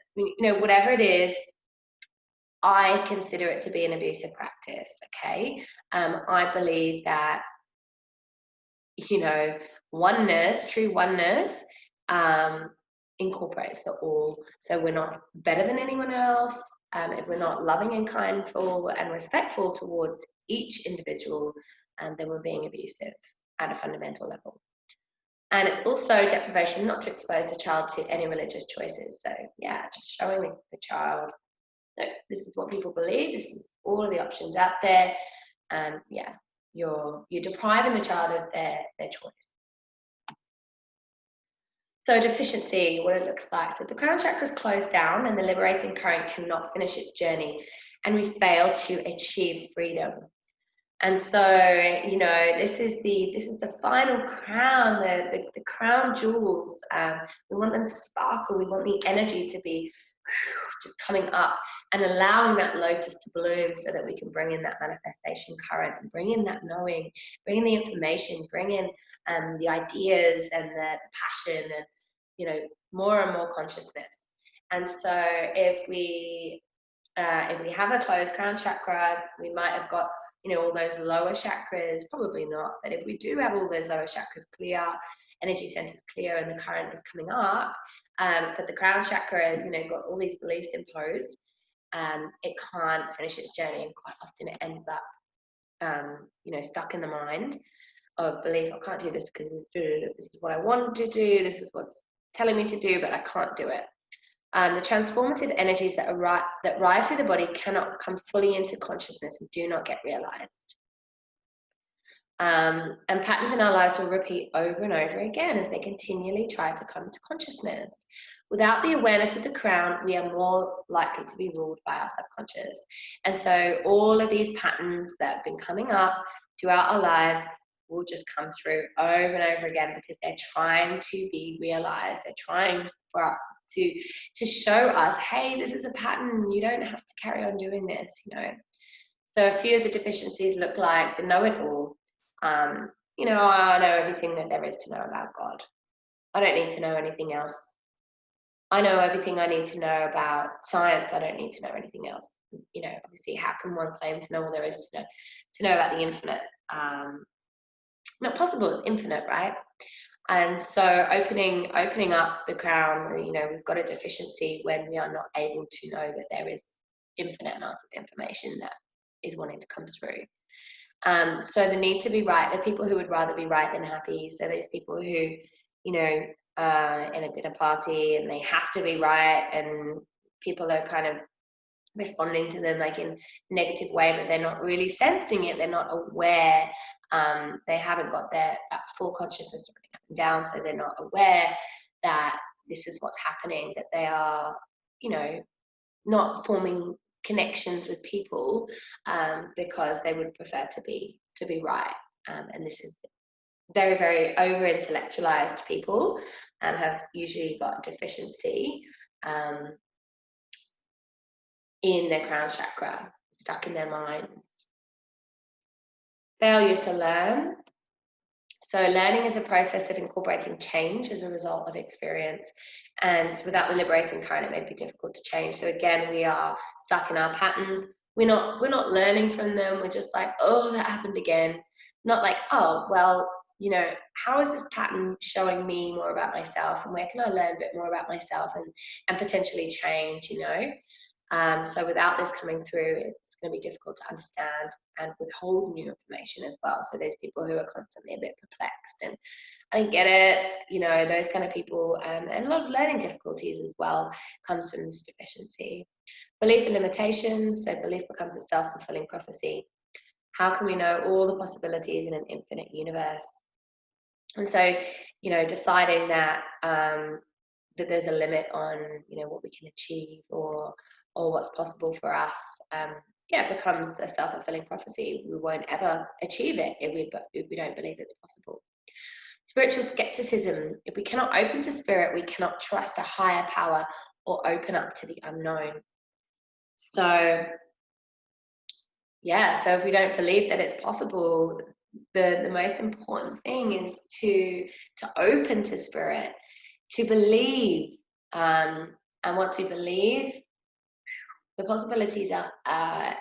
whatever it is, I consider it to be an abusive practice. Okay, I believe that oneness, true oneness, incorporates the all. So we're not better than anyone else. If we're not loving and kindful and respectful towards each individual, then we're being abusive at a fundamental level. And it's also deprivation not to expose the child to any religious choices. So yeah, just showing the child that this is what people believe, this is all of the options out there. Yeah, you're depriving the child of their choice. So deficiency, what it looks like. So the crown chakra is closed down, and the liberating current cannot finish its journey, and we fail to achieve freedom. And so, this is the final crown, the crown jewels. We want them to sparkle. We want the energy to be just coming up and allowing that lotus to bloom, so that we can bring in that manifestation current, and bring in that knowing, bring in the information, bring in the ideas and the passion, and more and more consciousness. And so if we have a closed crown chakra, we might have got all those lower chakras, probably not, but if we do have all those lower chakras clear, energy centers clear, and the current is coming up, but the crown chakra has got all these beliefs imposed, it can't finish its journey, and quite often it ends up stuck in the mind of belief. I can't do this because this is what I want to do, this is what's telling me to do, but I can't do it. The transformative energies that rise through the body cannot come fully into consciousness and do not get realized. And patterns in our lives will repeat over and over again as they continually try to come to consciousness. Without the awareness of the crown, we are more likely to be ruled by our subconscious. And so all of these patterns that have been coming up throughout our lives will just come through over and over again because they're trying to be realized. They're trying to show us, hey, this is a pattern. You don't have to carry on doing this, So a few of the deficiencies look like the know-it-all. I know everything that there is to know about God. I don't need to know anything else. I know everything I need to know about science. I don't need to know anything else. Obviously, how can one claim to know all there is to know about the infinite? Not possible. It's infinite, right? And so opening up the crown, we've got a deficiency when we are not able to know that there is infinite amounts of information that is wanting to come through. So the need to be right, the people who would rather be right than happy. So these people who, in a dinner party and they have to be right, and people are kind of responding to them like in a negative way, but they're not really sensing it. They're not aware. They haven't got that full consciousness down, so they're not aware that this is what's happening, that they are, not forming connections with people because they would prefer to be right. And this is very, very over intellectualized people have usually got deficiency in their crown chakra, stuck in their minds. Failure to learn. So learning is a process of incorporating change as a result of experience, and without the liberating current, it may be difficult to change. So again, we are stuck in our patterns. We're not learning from them. We're just like, oh, that happened again. Not like, oh, well, how is this pattern showing me more about myself, and where can I learn a bit more about myself and potentially change, So without this coming through, it's going to be difficult to understand and withhold new information as well. So there's people who are constantly a bit perplexed and I don't get it, those kind of people, and a lot of learning difficulties as well comes from this deficiency. Belief in limitations, so belief becomes a self-fulfilling prophecy. How can we know all the possibilities in an infinite universe? And so, deciding that that there's a limit on, what we can achieve or what's possible for us, it becomes a self-fulfilling prophecy. We won't ever achieve it if we don't believe it's possible. Spiritual skepticism. If we cannot open to spirit, we cannot trust a higher power or open up to the unknown. So, so if we don't believe that it's possible, the most important thing is to open to spirit, to believe. And once we believe, the possibilities are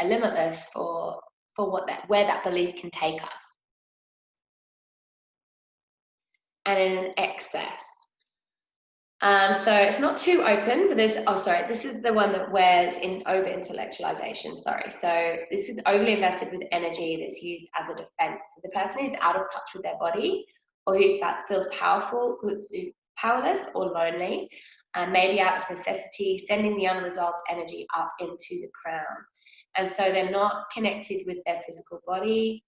limitless for where that belief can take us. And in an excess. So it's not too open, but this is the one that wears in over intellectualization. So this is overly invested with energy that's used as a defense. So the person who's out of touch with their body, or who feels powerless or lonely, and maybe out of necessity, sending the unresolved energy up into the crown. And so they're not connected with their physical body,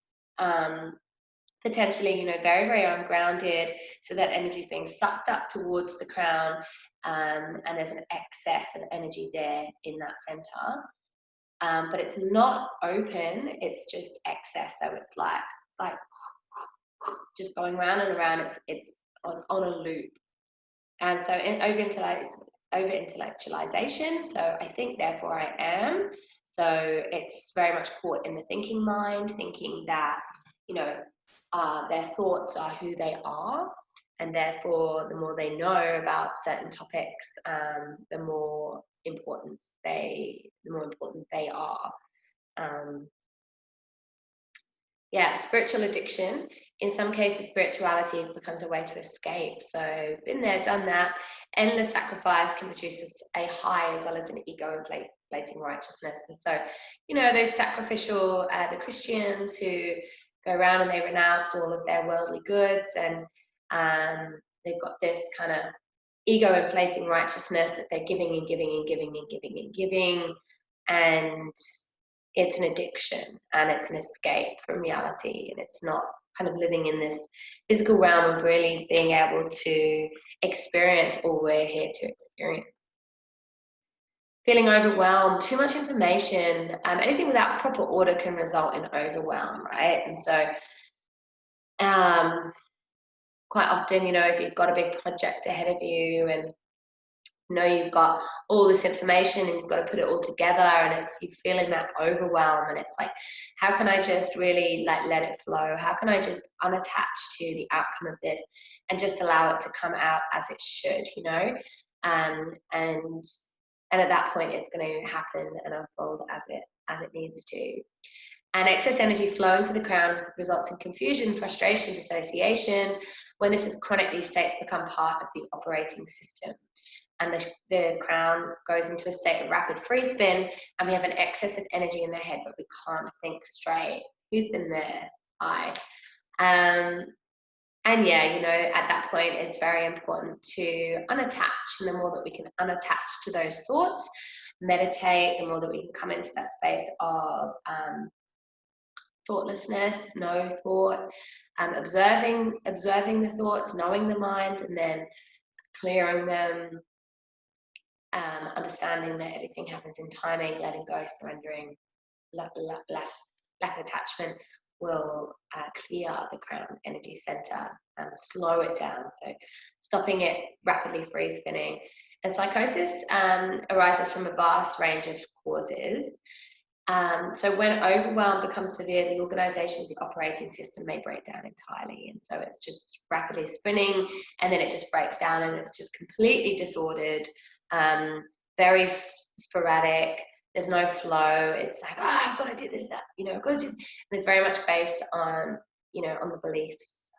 potentially, very, very ungrounded, so that energy is being sucked up towards the crown, and there's an excess of energy there in that center. But it's not open, it's just excess. So it's like just going round and around, it's on a loop. And so over intellectualization, so I think, therefore I am. So it's very much caught in the thinking mind, thinking that, their thoughts are who they are, and therefore the more they know about certain topics, the more important they are. Spiritual addiction in some cases, spirituality becomes a way to escape. So been there, done that. Endless sacrifice can produce a high as well as an ego-inflating righteousness. And so, you know, those sacrificial, the Christians who go around and they renounce all of their worldly goods, and they've got this kind of ego-inflating righteousness that they're giving and giving and giving and giving and giving, and it's an addiction and it's an escape from reality, and it's not kind of living in this physical realm of really being able to experience all we're here to experience. Feeling overwhelmed, too much information, anything without proper order can result in overwhelm, right? And so quite often, you know, if you've got a big project ahead of you and you know you've got all this information and you've got to put it all together, and it's you feeling that overwhelm, and it's like, how can I just really like let it flow? How can I just unattach to the outcome of this and just allow it to come out as it should, you know? And at that point it's going to happen and unfold as it needs to. And excess energy flowing to the crown results in confusion, frustration, dissociation. When this is chronic, these states become part of the operating system. And the crown goes into a state of rapid free spin, and we have an excess of energy in the head, but we can't think straight. Who's been there? And yeah, you know, at that point, it's very important to unattach. And the more that we can unattach to those thoughts, meditate, the more that we can come into that space of thoughtlessness, no thought, observing the thoughts, knowing the mind, and then clearing them, understanding that everything happens in timing, letting go, surrendering, lack of attachment will clear the crown energy center and slow it down. So stopping it rapidly free spinning. And psychosis arises from a vast range of causes. So when overwhelm becomes severe, the organization of the operating system may break down entirely. And so it's just rapidly spinning, and then it just breaks down and it's just completely disordered, very sporadic. There's no flow. It's like, oh, I've got to do this, that, you know, I've got to do, and it's very much based on, you know, on the beliefs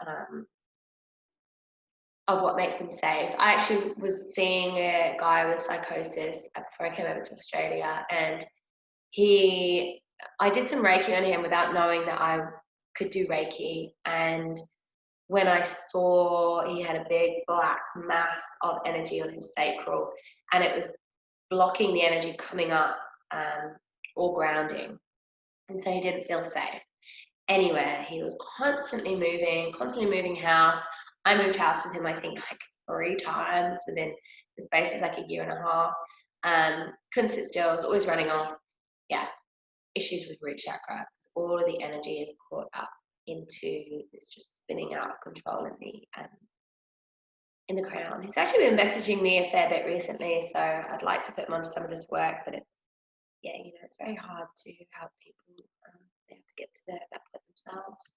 of what makes them safe. I actually was seeing a guy with psychosis before I came over to Australia, and I did some Reiki on him without knowing that I could do Reiki. And when I saw he had a big black mass of energy on his sacral, and it was blocking the energy coming up or grounding. And so he didn't feel safe anywhere. He was constantly moving house. I moved house with him, I think, like 3 times within the space of like a year and a half. Couldn't sit still, was always running off. Yeah, issues with root chakra. All of the energy is caught up into this just spinning out of control in the crown. He's actually been messaging me a fair bit recently, so I'd like to put him onto some of this work, but it's, yeah, you know, it's very hard to help people. They have to get to that point themselves.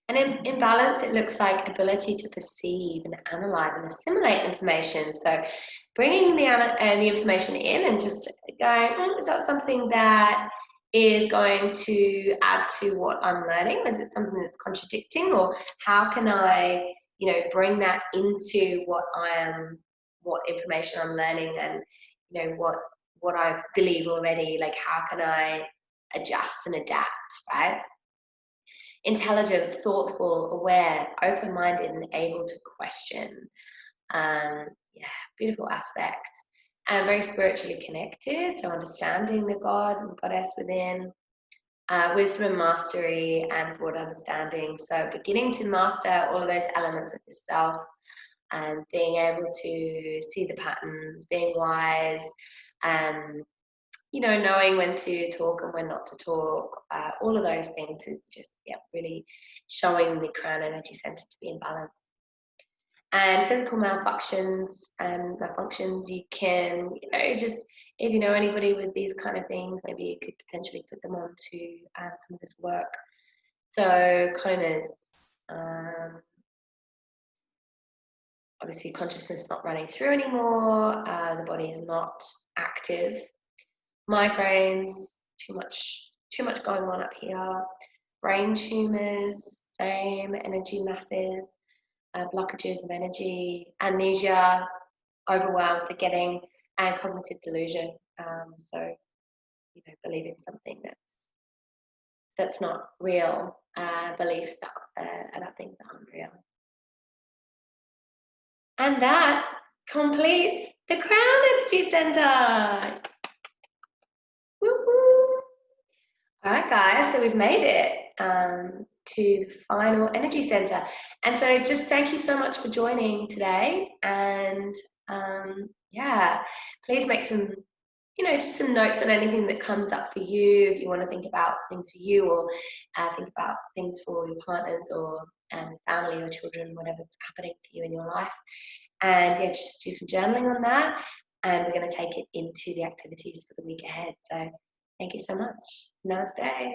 And in balance, it looks like ability to perceive and analyze and assimilate information. So bringing the information in and just going, is that something that is going to add to what I'm learning? Is it something that's contradicting? Or how can I, you know, bring that into what information I'm learning, and, you know, what I believe already? Like, how can I adjust and adapt, right? Intelligent, thoughtful, aware, open-minded, and able to question. Yeah, beautiful aspects. And very spiritually connected, so understanding the God and goddess within. Wisdom and mastery and broad understanding. So beginning to master all of those elements of yourself, and being able to see the patterns, being wise, you know, knowing when to talk and when not to talk. All of those things is just, yeah, really showing the crown energy center to be in balance. And physical malfunctions, you can, you know, just, if you know anybody with these kind of things, maybe you could potentially put them on to some of this work. So comas, obviously consciousness not running through anymore, the body is not active. Migraines, too much going on up here. Brain tumors, same energy masses, blockages of energy, amnesia, overwhelm, forgetting, and cognitive delusion. So, believing something that's not real, beliefs about things that aren't real. And that completes the Crown Energy Center. Woo-hoo. All right, guys, so we've made it to the final energy center. And so just thank you so much for joining today. And yeah, please make some, just some notes on anything that comes up for you. If you want to think about things for you, or think about things for your partners or family or children, whatever's happening for you in your life. And yeah, just do some journaling on that. And we're going to take it into the activities for the week ahead. So thank you so much. Namaste.